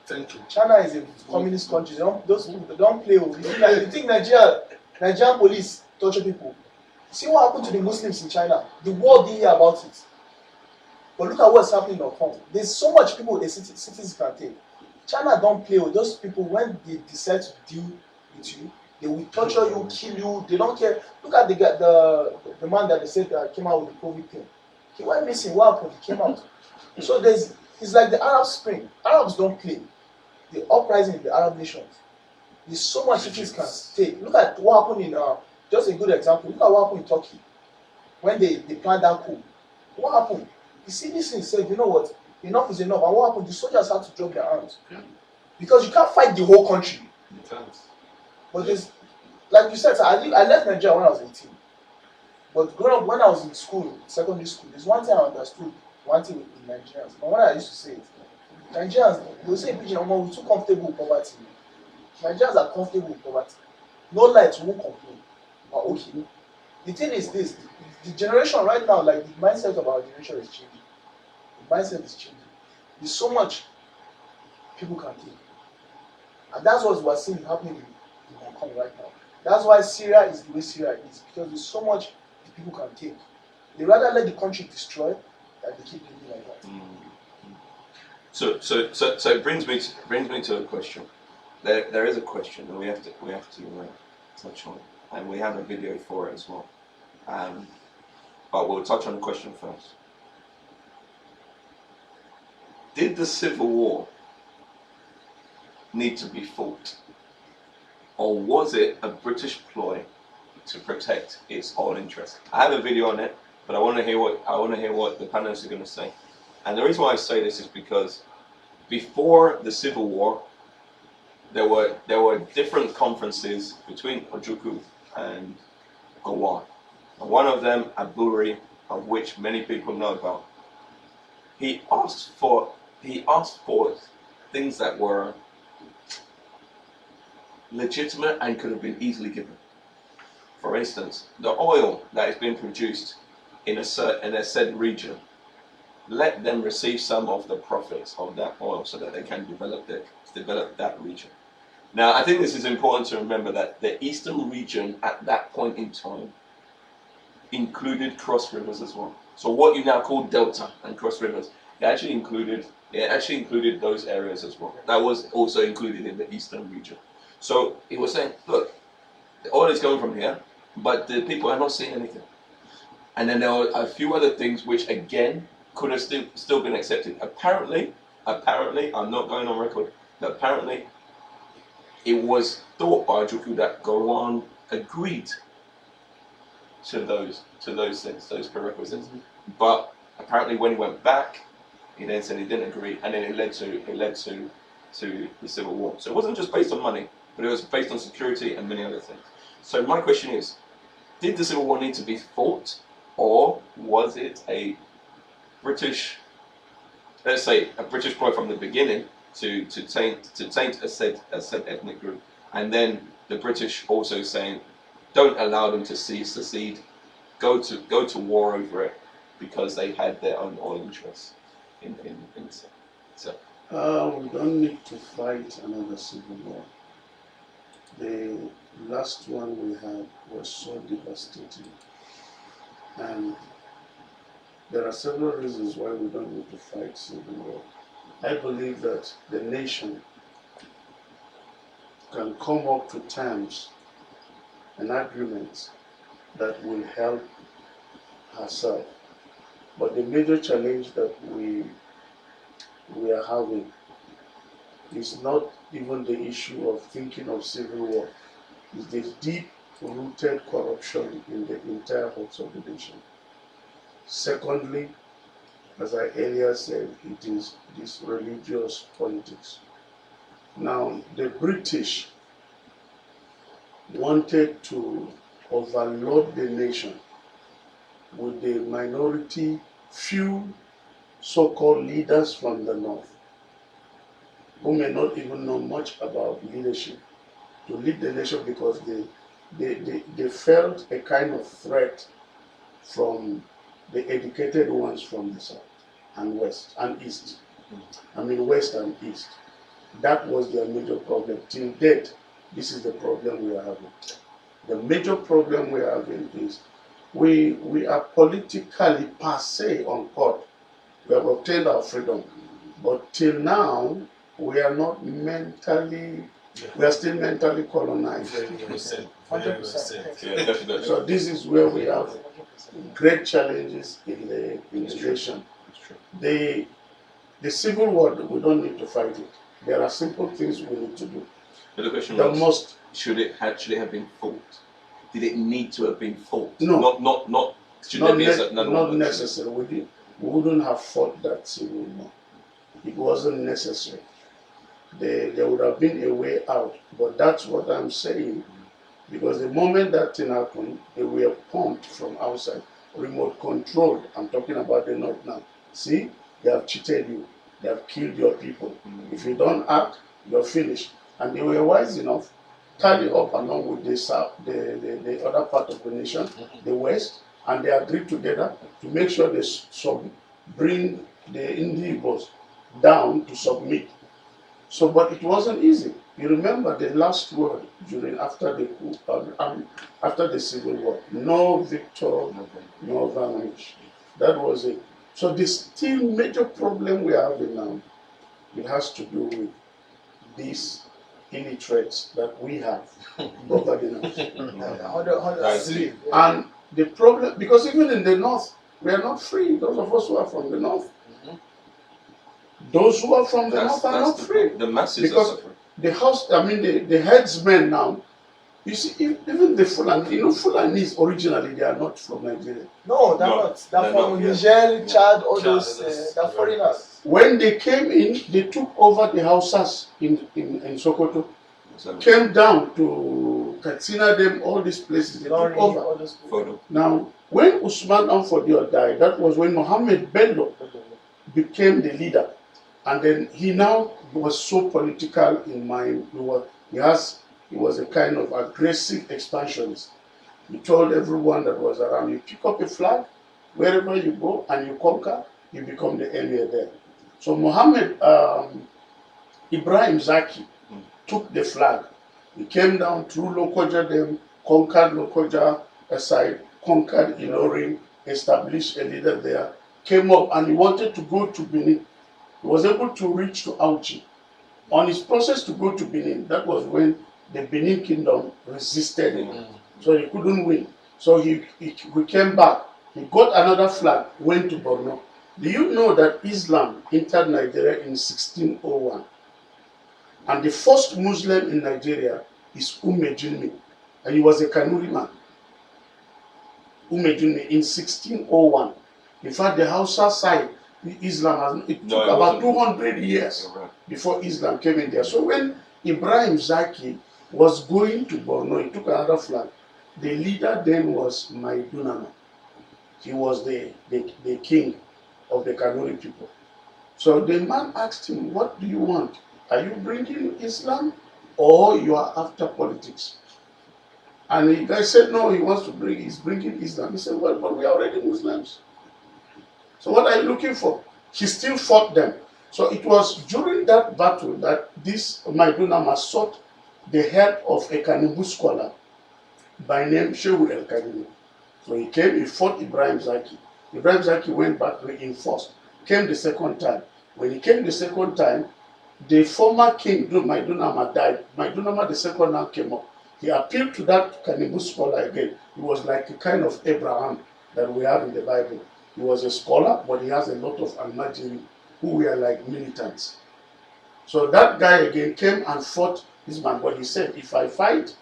Thank you. China is a communist country. Those people, they don't play. You think Nigerian police torture people? See what happened to the Muslims in China. The world didn't hear about it. But look at what's happening in Hong Kong. There's so much people a citizens can take. China don't play with those people. When they decide to deal with you, they will torture you, kill you. They don't care. Look at the man that they said came out with the COVID thing. He went missing. What happened? He came out. So it's like the Arab Spring. Arabs don't play. The uprising in the Arab nations. There's so much cities can take. Look at what happened in just a good example. Look at what happened in Turkey when they planned that coup. What happened? You see this thing said, you know what? Enough is enough. And what happened? The soldiers had to drop their arms because you can't fight the whole country. You can't. But there's, like you said, I left Nigeria when I was 18. But growing up, when I was in school, secondary school, there's one thing I understood, one thing with Nigerians. But when I used to say it, Nigerians, they will say in pidgin, we're too comfortable with poverty. Nigerians are comfortable with poverty. No light, we won't complain. But okay. The thing is this, the generation right now, like the mindset of our generation is changing. The mindset is changing. There's so much people can take. And that's what we're seeing happening in Hong Kong right now. That's why Syria is the way Syria is, because there's so much the people can take. They rather let the country destroy than they keep living like that. So it brings me to a question. There is a question that we have to touch on, and we have a video for it as well. But we'll touch on the question first. Did the Civil War need to be fought, or was it a British ploy to protect its own interest? I have a video on it, but I want to hear what the panelists are going to say. And the reason why I say this is because before the Civil War, there were different conferences between Ojukwu and Gowon. And one of them, Aburi, of which many people know about, he asked for things that were legitimate and could have been easily given. For instance, the oil that is being produced in a said region, let them receive some of the profits of that oil so that they can develop that region. Now, I think this is important to remember that the eastern region at that point in time included cross rivers as well. So what you now call Delta and cross rivers, it actually included those areas as well. That was also included in the eastern region. So he was saying, look, the oil is coming from here, but the people are not seeing anything. And then there were a few other things which again could have still been accepted. Apparently, I'm not going on record, but apparently it was thought by Ojukwu that Gowon agreed to those things, those prerequisites. But apparently when he went back, he then said he didn't agree, and then it led to the Civil War. So it wasn't just based on money, but it was based on security and many other things. So my question is, did the Civil War need to be fought, or was it a British, let's say a British ploy from the beginning to taint a said ethnic group, and then the British also saying, don't allow them to secede, go to war over it because they had their own oil interests in so. We don't need to fight another civil war. The last one we had was so devastating, and there are several reasons why we don't need to fight civil war. I believe that the nation can come up to terms and agreements that will help herself. But the major challenge that we are having is not even the issue of thinking of civil war. It's the deep-rooted corruption in the entire hearts of the nation. Secondly, as I earlier said, it is this religious politics. Now, the British wanted to overload the nation with the minority, few so-called leaders from the north, who may not even know much about leadership, to lead the nation because they felt a kind of threat from the educated ones from the south and west and east. I mean west and east. That was their major problem. Till date, this is the problem we are having. The major problem we are having is we are politically passe on court. We have obtained our freedom, but till now we are not mentally. We are still mentally colonized. 100%. Yeah, definitely. So this is where we have great challenges in the nation. The civil war, we don't need to fight it. There are simple things we need to do. But the question The was, most should it actually have been fought? Did it need to have been fought? No. Not. Should there be a certain not necessary. We wouldn't have fought that civil war. It wasn't necessary. There would have been a way out. But that's what I'm saying. Because the moment that thing happened, they were pumped from outside, remote controlled. I'm talking about the North now. See, they have cheated you, they have killed your people. If you don't act, you're finished. And they were wise enough, tally up along with the south, the other part of the nation, the West, and they agreed together to make sure they bring the Indians down to submit. So, but it wasn't easy. You remember the last word during after the coup, after the civil war: no victor, no vanquish. That was it. So the still major problem we are having now, it has to do with these illiterates that we have governing us. And the problem, because even in the north, we are not free. Those of us who are from the north, those who are from the north are not free. The masses Because are suffering. the house, I mean, the headsmen now, you see, even the Fulani, you know, Fulanis originally, they are not from Nigeria. No, they're No, not. They're they're from not, yeah. Niger, Chad, all Chad, those, those- they're foreigners. When they came in, they took over the houses in Sokoto, So, came down to Katsina, them, all these places, they Lorry, took over. all those people. photo. Now, when Usman Amfodio died, that was when Mohammed Bello became the leader. And then he now was so political in mind. He was a kind of aggressive expansionist. He told everyone that was around, you pick up a flag, wherever you go and you conquer, you become the emir there. So Mohammed Ibrahim Zaki took the flag. He came down through Lokoja, then conquered Lokoja aside, conquered Ilorin, established a leader there, came up and he wanted to go to Benin. He was able to reach to Auchi. On his process to go to Benin, that was when the Benin kingdom resisted him. So he couldn't win. So he came back. He got another flag, went to Borno. Do you know that Islam entered Nigeria in 1601? And the first Muslim in Nigeria is Umejunmi. And he was a Kanuri man. Umejunmi in 1601. In fact, the Hausa side, Islam has, it took about 200 years before Islam came in there. So when Ibrahim Zaki was going to Borno, he took another flag. The leader then was Maidunama. He was the king of the Kanuri people. So the man asked him, what do you want? Are you bringing Islam or you are after politics? And the guy said, no, he's bringing Islam. He said, well, but we are already Muslims. So what are you looking for? He still fought them. So it was during that battle that this Maidunama sought the help of a Kanibu scholar by name Shehu El Kanibu. So he came, he fought Ibrahim Zaki. Ibrahim Zaki went back reinforced, came the second time. When he came the second time, the former king, Maidunama, died. Maidunama the second now came up. He appealed to that Kanibu scholar again. He was like a kind of Abraham that we have in the Bible. He was a scholar, but he has a lot of Almajiri who were like militants. So that guy again came and fought this man, but he said, if I fight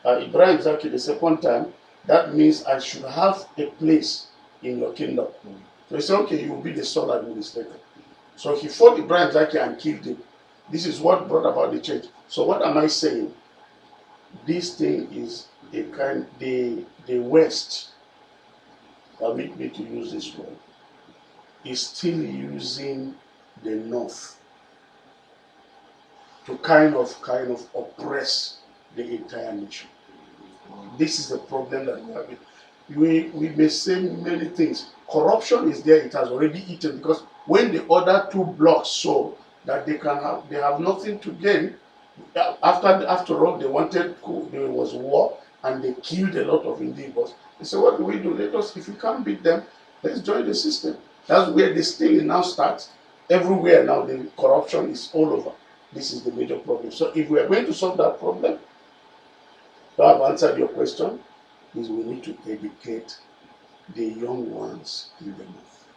Ibrahim Zaki the second time, that means I should have a place in your kingdom. So he said, okay, you will be the sole administrator. So he fought Ibrahim Zaki and killed him. This is what brought about the change. So what am I saying? This thing is a kind, the West, permit me to use this word, is still using the North to kind of oppress the entire nation. This is the problem that we have. We may say many things. Corruption is there, it has already eaten, because when the other two blocks saw that they have nothing to gain, after all, they wanted, there was war, and they killed a lot of individuals. They said, what do we do? Let us, if we can't beat them, let's join the system. That's where the stealing now starts. Everywhere now, the corruption is all over. This is the major problem. So if we are going to solve that problem, so I've answered your question, is we need to educate the young ones in the north.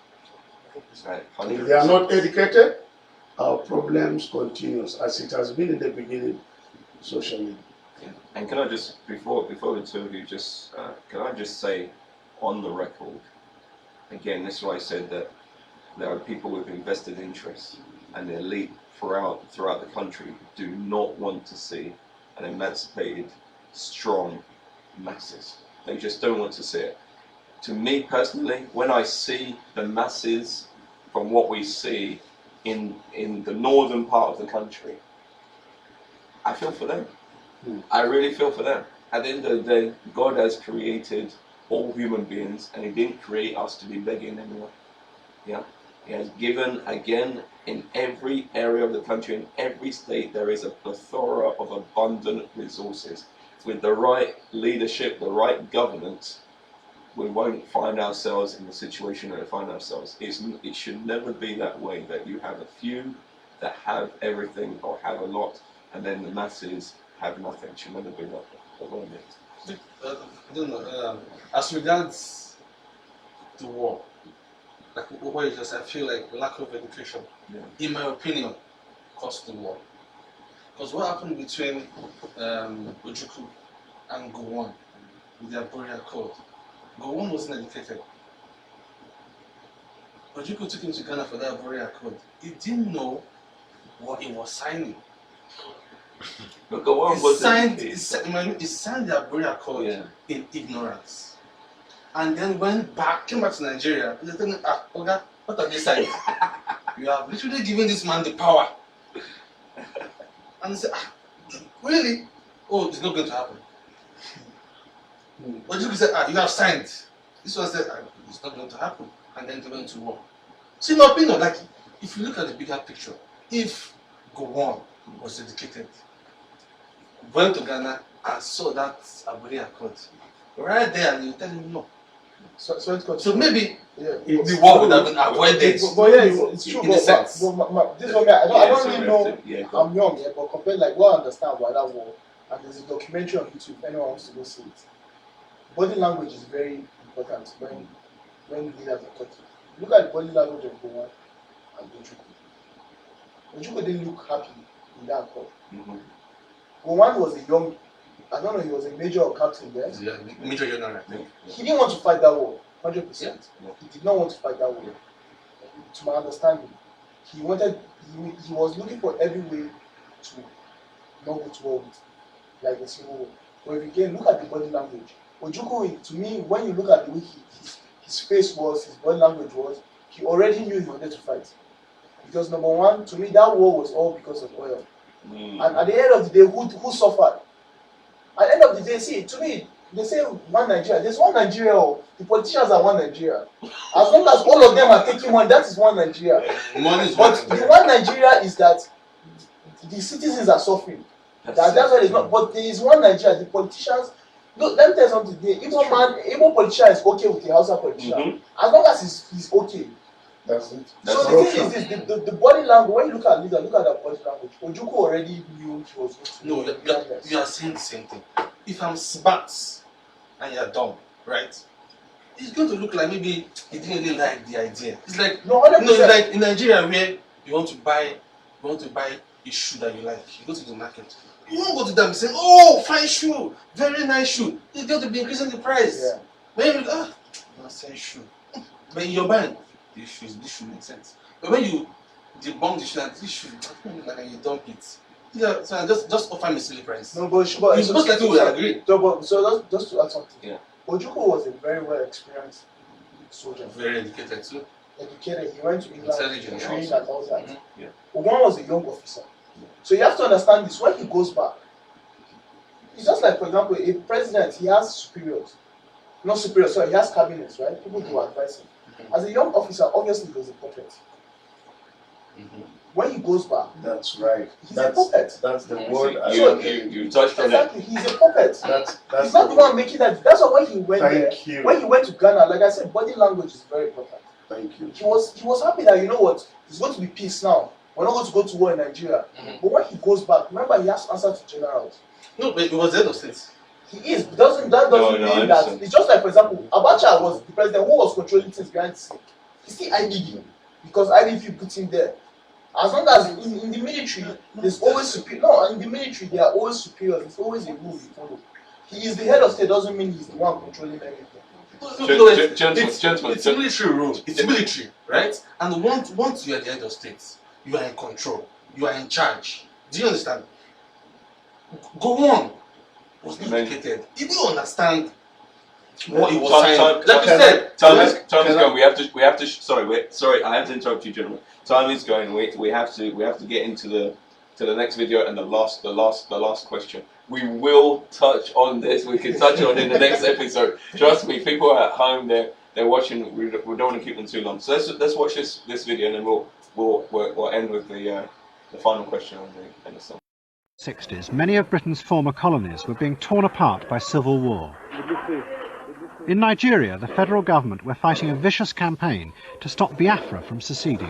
If they are not educated, our problems continues as it has been in the beginning socially. Yeah. And can I just, before the two of you, just can I just say on the record, again, this is why I said that there are people with invested interests, and the elite throughout the country do not want to see an emancipated, strong masses. They just don't want to see it. To me personally, when I see the masses from what we see in the northern part of the country, I feel for them. I really feel for them. At the end of the day, God has created all human beings, and He didn't create us to be begging anyone. Yeah, He has given, again, in every area of the country, in every state, there is a plethora of abundant resources. With the right leadership, the right governance, we won't find ourselves in the situation that we find ourselves. It should never be that way, that you have a few that have everything or have a lot, and then the masses have nothing. It should never be that way. I don't know. As regards the war, like what you just said, I feel like lack of education, in my opinion, caused the war. Because what happened between Ojukwu and Gowon with their burial code? Gowon wasn't educated. Ojukwu took him to Ghana for that burial code. He didn't know what he was signing. But Gowon He signed their burial code in ignorance. And then came back to Nigeria. They told him, Oga, what have they signed? You have literally given this man the power. And he said, really? Oh, it's not going to happen. But you said, you have signed. This one said, it's not going to happen. And then they went to war. See, in my opinion, like, if you look at the bigger picture, if Gowon was educated, went to Ghana and saw that Aburi Accord, right there, and you tell him no. So maybe the war would have been avoided. But yeah, it's true. But this one, I don't really know. I'm young, but compared, like, what I understand about that war, and there's a documentary on YouTube. If anyone wants to go see it, body language is very important when leaders are talking. Look at the body language of Gowon and Ojukwu. Ojukwu didn't look happy in that accord. Gowon was a young, I don't know, he was a major or captain there. Yeah, major general. He didn't want to fight that war, 100%. He did not want to fight that war. To my understanding, he was looking for every way to not go to war with, like a civil war. But if you again look at the body language, Ojukwu, to me, when you look at the way his face was, his body language was, he already knew he wanted to fight. Because number one, to me, that war was all because of oil. And at the end of the day, who suffered? At the end of the day, see, to me, they say one Nigeria. There's one Nigeria. The politicians are one Nigeria. As long as all of them are taking one, that is one Nigeria. But the one Nigeria is that the citizens are suffering. That's why it's not. But there is one Nigeria. The politicians. Look, let me tell you something. The Igbo politician is okay with the Hausa politician. As long as he's okay. That's it. So the thing is this: the body language. When you look at leader, look at that body language. Ojukwu already knew he was going to. No, you are saying the same thing. If I'm smart and you're dumb, right? It's going to look like maybe he didn't really like the idea. It's like it's like in Nigeria where you want to buy a shoe that you like. You go to the market. You won't go to them and say, "Oh, fine shoe, very nice shoe." It's going to be increasing the price. Yeah. When you nonsense shoe, when you're buying this shoe makes sense. But when you debunk the shoe and this shoe, and you dump it. Yeah, so just offer me silly price. No, but most likely will agree. So just to add something. Yeah. Ojukwu was a very well experienced soldier. Very educated too. Educated. He went to England, Intelligent trained also. and all that. Yeah. Ogun was a young officer. So you have to understand this. When he goes back, it's just like, for example, a president, he has superiors. Not superiors, sorry, he has cabinets, right? People who advise him. As a young officer, obviously he was a puppet. When he goes back, That's right. he's a puppet. That's the word. You touched on it. Exactly, he's a puppet. That's He's not the one making that. That's why when he went Thank there, you. when he went to Ghana, like I said, body language is very important. Thank you. He was happy that, you know what, it's going to be peace now. We're not going to go to war in Nigeria. But when he goes back, remember he has to answer to generals. No, but it was the head of state. He is. That doesn't mean that. It's just like, for example, Abacha was the president who was controlling things behind the scene. He still IDP because IDP put him there. As long as in the military, there's always superior. No, in the military, there are always superiors. There's always a rule you follow. He is the head of state, doesn't mean he's the one controlling everything. Gentlemen, it's military rule. It's military, right? And once you are the head of state, you are in control. You are in charge. Do you understand? Go on. was not Amen. educated. He didn't understand what he was Time saying. is going. We have to. Sorry. I have to interrupt you, gentlemen. Time is going. We have to get into the next video and the last question. We will touch on this. We can touch on it in the next episode. Trust me, people are at home. They're watching. We don't want to keep them too long. So let's watch this video and then we'll end with the final question on the song. 60s, many of Britain's former colonies were being torn apart by civil war. In Nigeria, the federal government were fighting a vicious campaign to stop Biafra from seceding.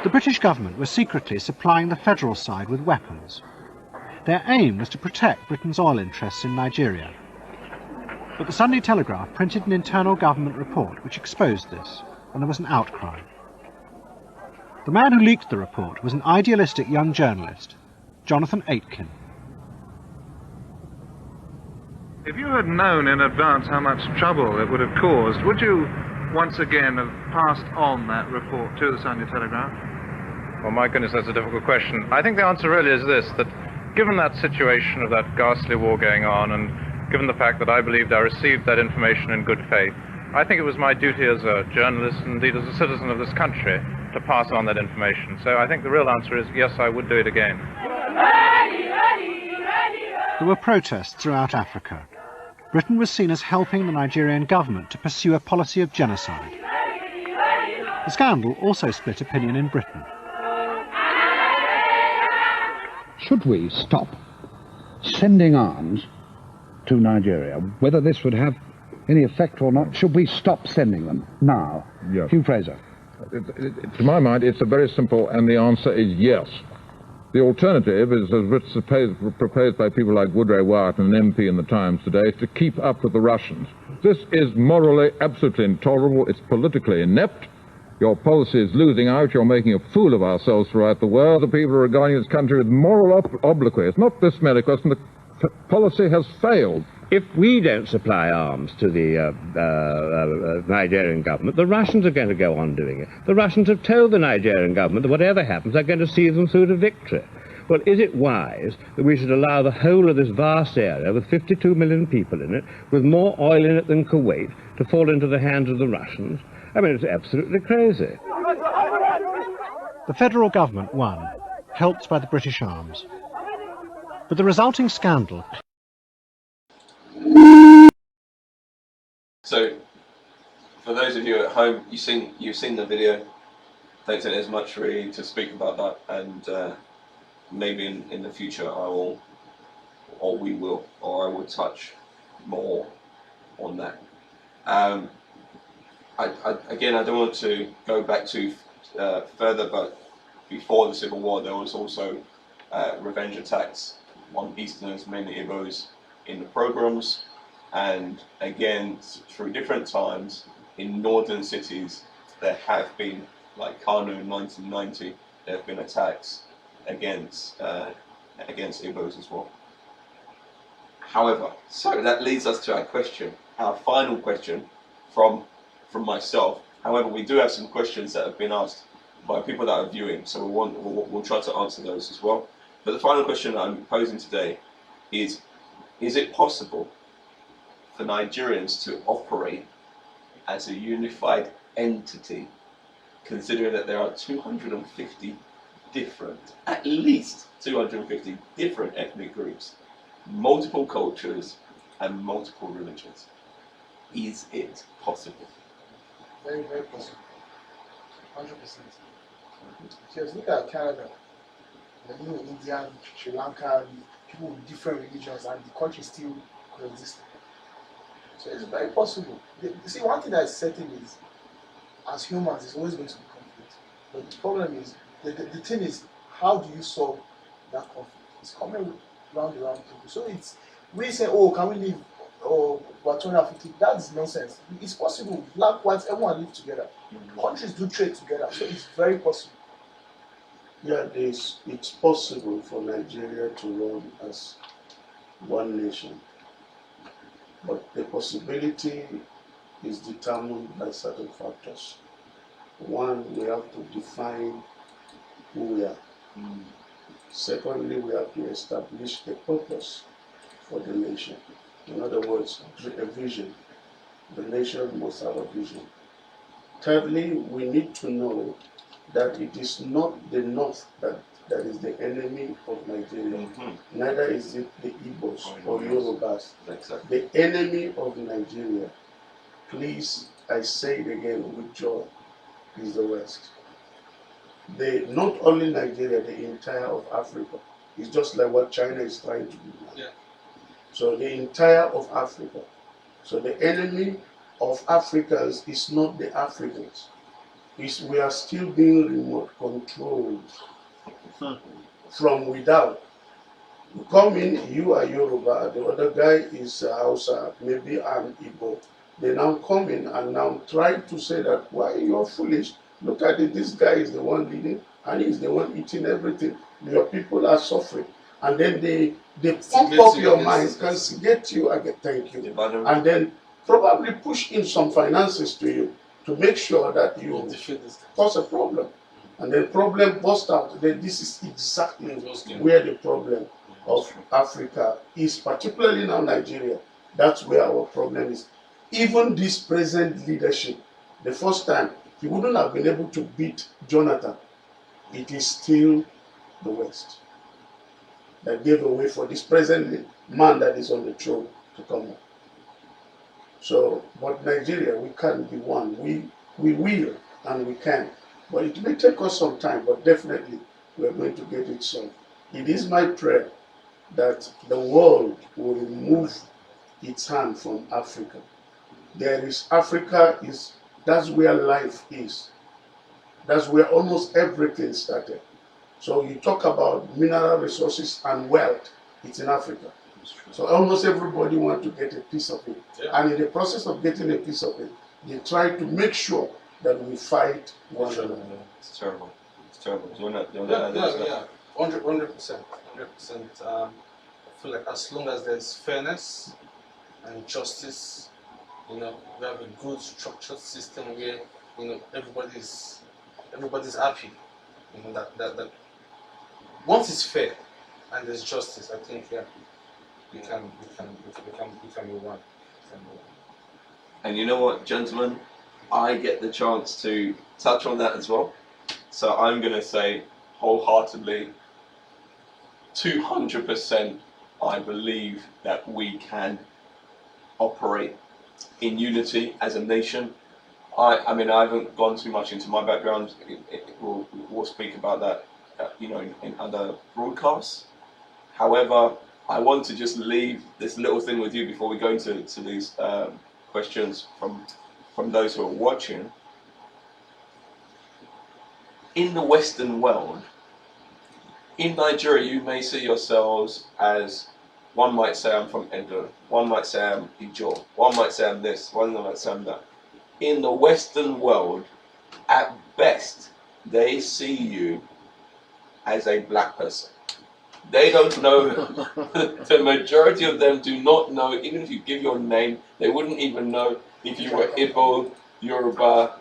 The British government was secretly supplying the federal side with weapons. Their aim was to protect Britain's oil interests in Nigeria. But the Sunday Telegraph printed an internal government report which exposed this, and there was an outcry. The man who leaked the report was an idealistic young journalist, Jonathan Aitken. If you had known in advance how much trouble it would have caused, would you once again have passed on that report to the Sunday Telegraph? Well, my goodness, that's a difficult question. I think the answer really is this, that given that situation of that ghastly war going on, and given the fact that I believed I received that information in good faith, I think it was my duty as a journalist, and indeed as a citizen of this country, to pass on that information. So I think the real answer is yes, I would do it again. There were protests throughout Africa. Britain was seen as helping the Nigerian government to pursue a policy of genocide. The scandal also split opinion in Britain. Should we stop sending arms to Nigeria? Whether this would have any effect or not, should we stop sending them now? Yes. Hugh Fraser. To my mind, it's a very simple, and the answer is yes. The alternative is, as proposed by people like Woodrow Wyatt, an MP in the Times today, is to keep up with the Russians. This is morally absolutely intolerable. It's politically inept. Your policy is losing out. You're making a fool of ourselves throughout the world. The people are regarding this country with moral obloquy. It's not this merely question. The policy has failed. If we don't supply arms to the Nigerian government, the Russians are going to go on doing it. The Russians have told the Nigerian government that whatever happens, they're going to see them through to victory. Well, is it wise that we should allow the whole of this vast area, with 52 million people in it, with more oil in it than Kuwait, to fall into the hands of the Russians? I mean, it's absolutely crazy. The federal government won, helped by the British arms. But the resulting scandal... So, for those of you at home, you've seen the video. Don't think there's much really to speak about that, and maybe in the future I will touch more on that. Again, I don't want to go back too further, but before the Civil War, there was also revenge attacks on Easterners, mainly Igbos, in the programs. And again, through different times in northern cities, there have been, like Kano in 1990, there have been attacks against Igbos as well. However, so that leads us to our question, our final question from myself. However, we do have some questions that have been asked by people that are viewing, so we'll try to answer those as well. But the final question I'm posing today is it possible for Nigerians to operate as a unified entity, considering that there are 250 different, at least 250 different ethnic groups, multiple cultures, and multiple religions? Is it possible? Very, very possible. 100%. Because look at Canada, India, Sri Lanka, people with different religions, and the country still coexisting. So it's very possible. You see, one thing that is certain is, as humans, it's always going to be conflict. But the problem is, the thing is, how do you solve that conflict? It's coming round people. So it's, we say, oh, can we live, or we're 250, that's nonsense. It's possible. Black, white, everyone live together. Countries do trade together, so it's very possible. Yeah, it's possible for Nigeria to run as one nation. But the possibility is determined by certain factors. One, we have to define who we are. Secondly, we have to establish a purpose for the nation. In other words, a vision. The nation must have a vision. Thirdly, we need to know that it is not the North that is the enemy of Nigeria. Neither is it the Igbos or Yorubas. The enemy of Nigeria, please, I say it again with joy, is the West. Not only Nigeria, the entire of Africa. It's just like what China is trying to do now. Yeah. So the entire of Africa. So the enemy of Africans is not the Africans. We are still being remote controlled from without. You come in, you are Yoruba, the other guy is Hausa, maybe I'm Igbo. They now come in and now try to say that, why you're foolish? Look at it, this guy is the one leading and he's the one eating everything. Your people are suffering. And then they pump up your mind, get you, thank you. And then probably push in some finances to you to make sure that you cause a problem. And then problem burst out. Then this is exactly where the problem of Africa is, particularly now Nigeria. That's where our problem is. Even this present leadership, the first time, he wouldn't have been able to beat Jonathan. It is still the West that gave away for this present man that is on the throne to come up. So, but Nigeria, we can be one. We will and we can. But it may take us some time, but definitely we are going to get it solved. It is my prayer that the world will remove its hand from Africa. Africa is, that's where life is. That's where almost everything started. So you talk about mineral resources and wealth, it's in Africa. So almost everybody wants to get a piece of it. Yeah. And in the process of getting a piece of it, they try to make sure that we fight one another. It's terrible. It's terrible. Do you want to yeah. 100%. I feel like as long as there's fairness and justice, we have a good structured system where everybody's happy. That once it's fair and there's justice, I think we can be one. And you know what, gentlemen, I get the chance to touch on that as well. So I'm going to say wholeheartedly, 200%, I believe that we can operate in unity as a nation. I mean, I haven't gone too much into my background. We'll speak about that, in other broadcasts. However, I want to just leave this little thing with you before we go into these questions from those who are watching. In the Western world, in Nigeria, you may see yourselves as, one might say I'm from Edo, one might say I'm Ijo, one might say I'm this, one might say I'm that. In the Western world, at best, they see you as a black person. They don't know, the majority of them do not know, even if you give your name, they wouldn't even know if you were Igbo, Yoruba,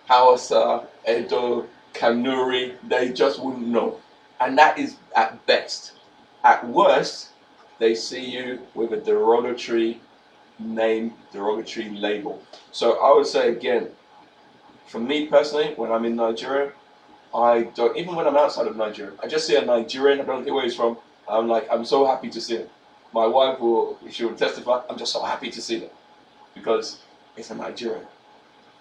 Hausa, Edo, Kanuri, they just wouldn't know. And that is at best. At worst, they see you with a derogatory name, derogatory label. So I would say again, for me personally, when I'm in Nigeria, I don't, even when I'm outside of Nigeria, I just see a Nigerian, I don't care where he's from, I'm so happy to see him. My wife she will testify, I'm just so happy to see them because it's a Nigerian.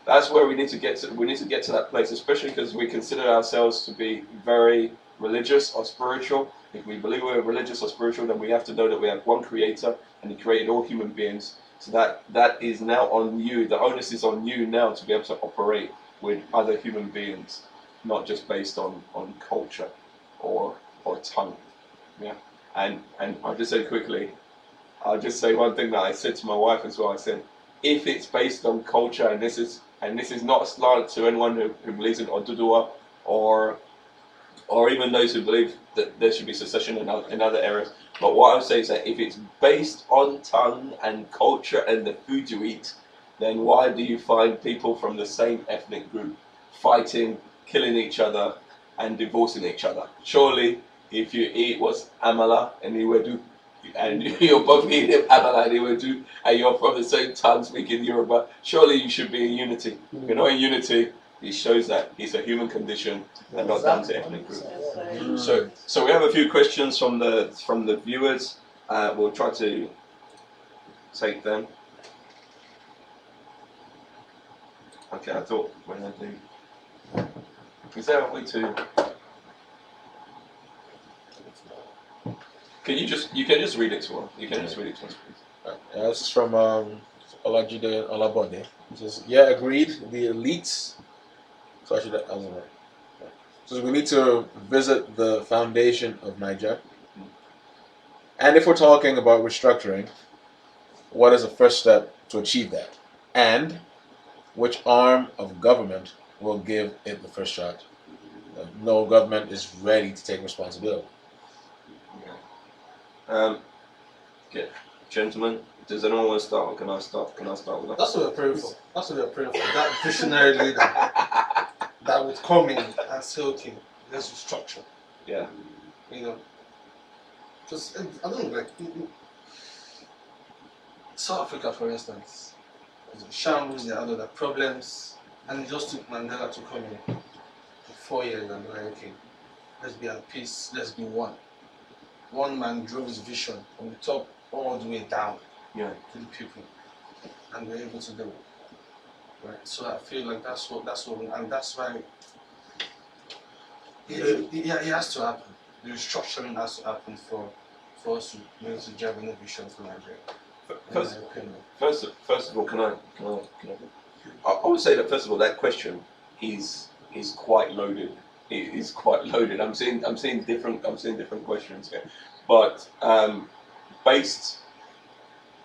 That's where we need to get to. We need to get to that place, especially because we consider ourselves to be very religious or spiritual. If we believe we're religious or spiritual, then we have to know that we have one creator and he created all human beings. So that is now on you. The onus is on you now to be able to operate with other human beings, not just based on culture or tongue. Yeah. And I'll just say quickly, I'll just say one thing that I said to my wife as well. I said, if it's based on culture, and this is not a slant to anyone who believes in Oduduwa or even those who believe that there should be secession in other areas. But what I would say is that if it's based on tongue and culture and the food you eat, then why do you find people from the same ethnic group fighting, killing each other, and divorcing each other? Surely if you eat what's amala and iwedu, and you're both eating amala and iwedu, and you're from the same tongue speaking Yoruba, surely you should be in unity. If you're not in unity, it shows that it's a human condition and not down to ethnic group. So we have a few questions from the viewers. We'll try to take them. Okay, I thought when I do, is there a way to? You can just read it to us. You can just read it to us, please. This is from Olajide Olabode. It says, yeah, agreed. The elites. So I should answer that. So we need to visit the foundation of Niger. And if we're talking about restructuring, what is the first step to achieve that? And which arm of government will give it the first shot? No government is ready to take responsibility. Okay, gentlemen, does anyone want to start, or can I start? Can I start with that? That's what we're praying for. That's what we're praying for. That visionary leader that would come in and say, okay, let's restructure. Yeah. You know, because I don't know, like South Africa, for instance, shambles, there are other problems, and it just took Mandela to come in for 4 years and be like, okay, let's be at peace, let's be one. One man drove his vision from the top all the way down to the people, and we're able to do it. Right? So I feel like that's what, and that's why it has to happen. The restructuring has to happen for us to be able to drive a vision for Nigeria. First of all, can I would say that first of all, that question is quite loaded. It is quite loaded. I'm seeing different questions here, but based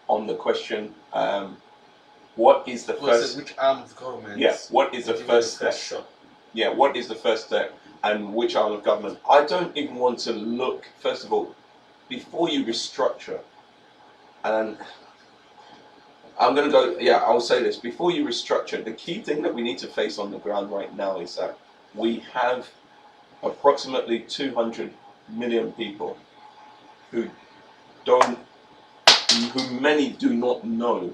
on the question, what is the first? Which arm of government? Yeah. What is the first step? Yeah. What is the first step, and which arm of government? I don't even want to look. First of all, before you restructure, and I'm going to go. Yeah, I'll say this. Before you restructure, the key thing that we need to face on the ground right now is that we have approximately 200 million people who many do not know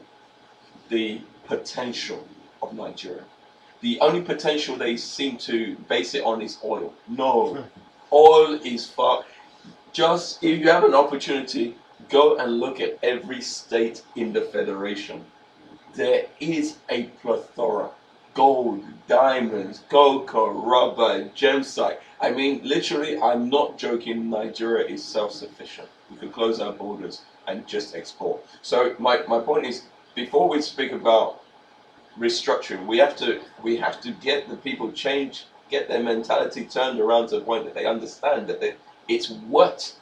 the potential of Nigeria. The only potential they seem to base it on is oil. No, oil is far. Just if you have an opportunity, go and look at every state in the federation. There is a plethora. Gold, diamonds, cocoa, rubber, gemsite. I mean, literally, I'm not joking, Nigeria is self-sufficient. We can close our borders and just export. So my point is, before we speak about restructuring, we have to get the people changed, get their mentality turned around to the point that they understand that it's worth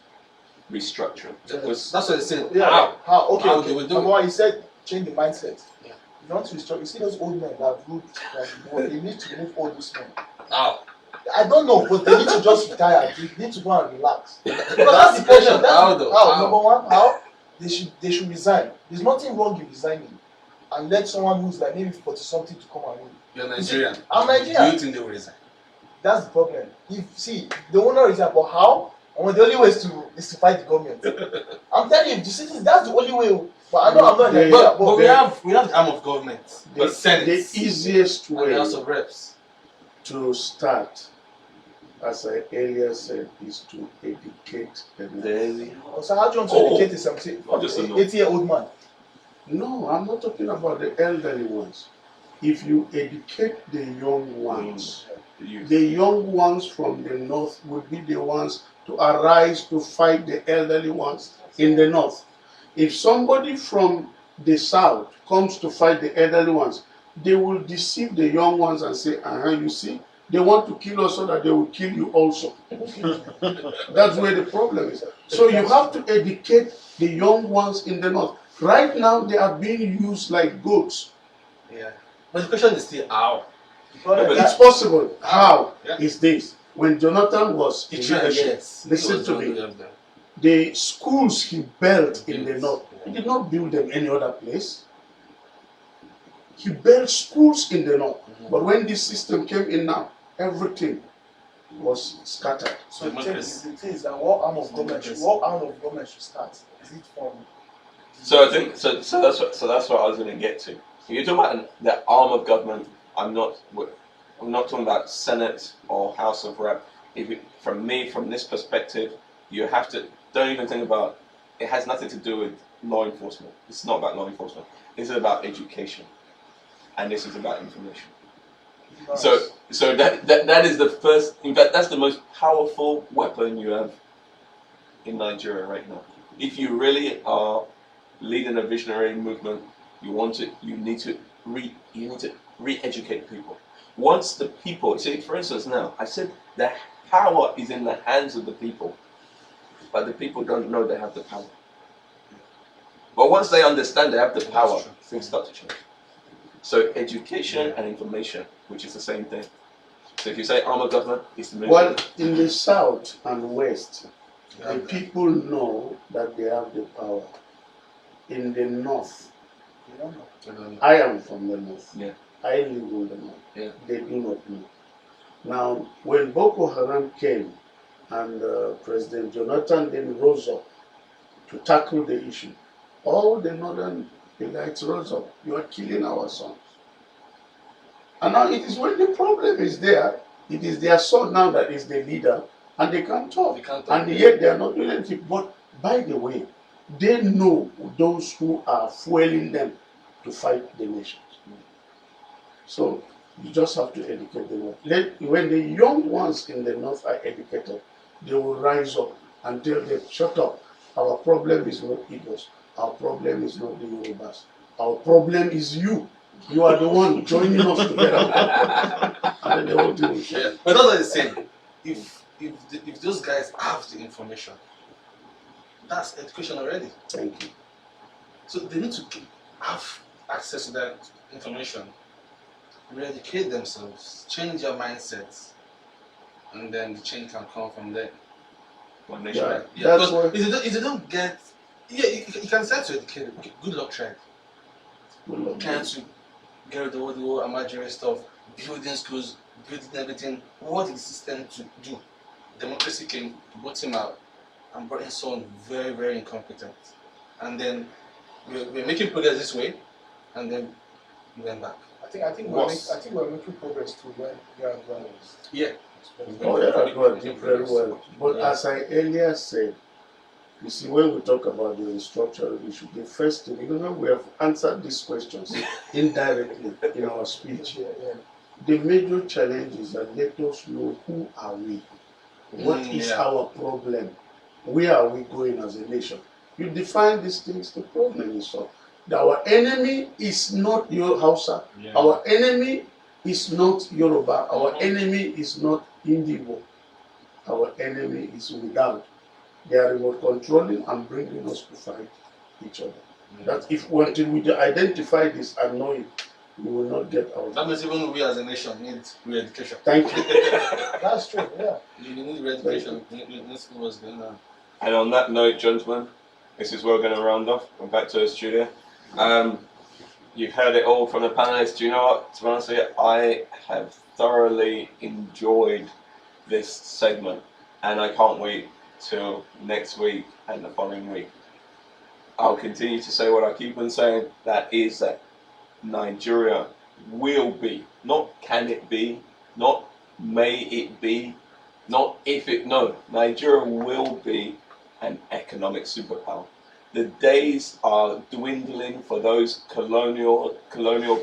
restructuring. That's what they say. Yeah. How? Okay. How do we do it? Number one, you said change the mindset. Yeah. If you want to restructure, you see those old men that have they need to remove all those men. How? I don't know, but they need to just retire. They need to go and relax. Because that's the question. How? Number one, how? They should resign. There's nothing wrong in resigning. And let someone who's like maybe 40 something to come and win. You're Nigerian. I'm Nigerian. Do you think they will resign? That's the problem. They will not resign, but how? And the only way is to fight the government. I'm telling you, the citizens, that's the only way. But I know I'm not Nigerian. But we have the arm of government. The Senate. The easiest way and the House of Reps to start, as I earlier said, is to educate them. So how do you want to educate a 80-year-old man? No, I'm not talking about the elderly ones. If you educate the young ones, the young ones from the north would be the ones to arise to fight the elderly ones in the north. If somebody from the south comes to fight the elderly ones, they will deceive the young ones and say, you see, they want to kill us so that they will kill you also. That's where the problem is. So you have to educate the young ones in the north. Right now, they are being used like goats. Yeah. But the question is still how. It's possible. How is this? When Jonathan was in leadership, listen to me. The schools he built in the north, he did not build them any other place. He built schools in the north. But when this system came in now, everything was scattered. So the thing is that what arm of government should start? Is it from? So I think so that's what I was going to get to. If you're talking about the arm of government, I'm not talking about Senate or House of Rep. From this perspective, you have to don't even think about. It has nothing to do with law enforcement. It's not about law enforcement. This is about education, and this is about information. Nice. So that is the first. In fact, that's the most powerful weapon you have in Nigeria right now. If you really are leading a visionary movement, you need to re-educate people. Once the people, see, for instance, now I said the power is in the hands of the people, but the people don't know they have the power. But once they understand they have the power, things start to change. So education and information, which is the same thing. So if you say arm of government, it's the military. Well, in the south and west, the people know that they have the power. In the north, I am from the north. Yeah. I live in the north. Yeah. They do not know. Now, when Boko Haram came and President Jonathan then rose up to tackle the issue, all the northern elites rose up. You are killing our sons. And now it is when the problem is there, it is their son now that is the leader, and they can't talk. And yet they are not doing anything. But by the way, they know those who are fueling them to fight the nations. So you just have to educate them. When the young ones in the north are educated, they will rise up and tell them, shut up. Our problem is not Igbos. Our problem is not the Yorubas. Our problem is you. You are the one joining us together. And then they will do it. Yeah. But that's what I'm saying. If those guys have the information, that's education already. Thank you. So they need to have access to that information, re-educate themselves, change their mindsets, and then the change can come from there. One nation. Yeah, because if they don't get, you can say to educate them, okay, good luck trying. Trying to get rid of all the whole imaginary stuff, building schools, building everything. What did the system to do? Democracy came, brought him out, and brought in someone very, very incompetent. And then we're making progress this way, and then we went back. I think we're making progress too when we are going. Yeah. Oh, yeah, did very well. But as I earlier said, you see, when we talk about the restructuring issue, the first thing, even though we have answered these questions indirectly in our speech, the major challenge is that let us know who are we, what is our problem, where are we going as a nation. You define these things, the problem is solved. Our enemy is not your Hausa, our enemy is not Yoruba, our enemy is not Indigo, our enemy is without. They are remote controlling and bringing us to fight each other. That until we identify this and know it, we will not get out. That means even we as a nation need re-education. Thank you. That's true, yeah. You need re-education. Let's see what's going on. And on that note, gentlemen, this is where we're going to round off. We're back to the studio. You've heard it all from the panelists. Do you know what? To be honest with you, I have thoroughly enjoyed this segment, and I can't wait till next week and the following week. I'll continue to say what I keep on saying, that is that Nigeria will be, not can it be, not may it be, not if it, no, Nigeria will be an economic superpower. The days are dwindling for those colonial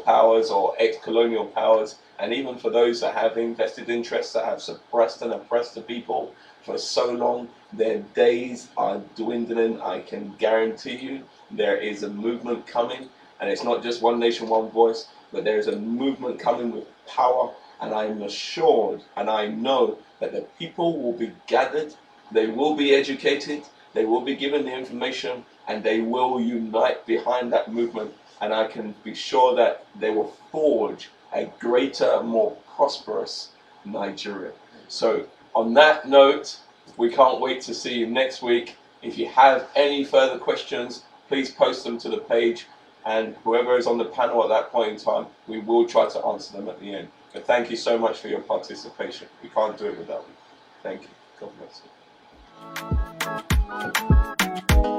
powers or ex-colonial powers, and even for those that have invested interests that have suppressed and oppressed the people for so long. Their days are dwindling. I can guarantee you there is a movement coming, and it's not just one nation, one voice, but there is a movement coming with power, and I'm assured and I know that the people will be gathered, they will be educated, they will be given the information, and they will unite behind that movement, and I can be sure that they will forge a greater, more prosperous Nigeria. So on that note, we can't wait to see you next week. If you have any further questions, please post them to the page, and whoever is on the panel at that point in time, we will try to answer them at the end. But thank you so much for your participation. We can't do it without you. Thank you. God bless you.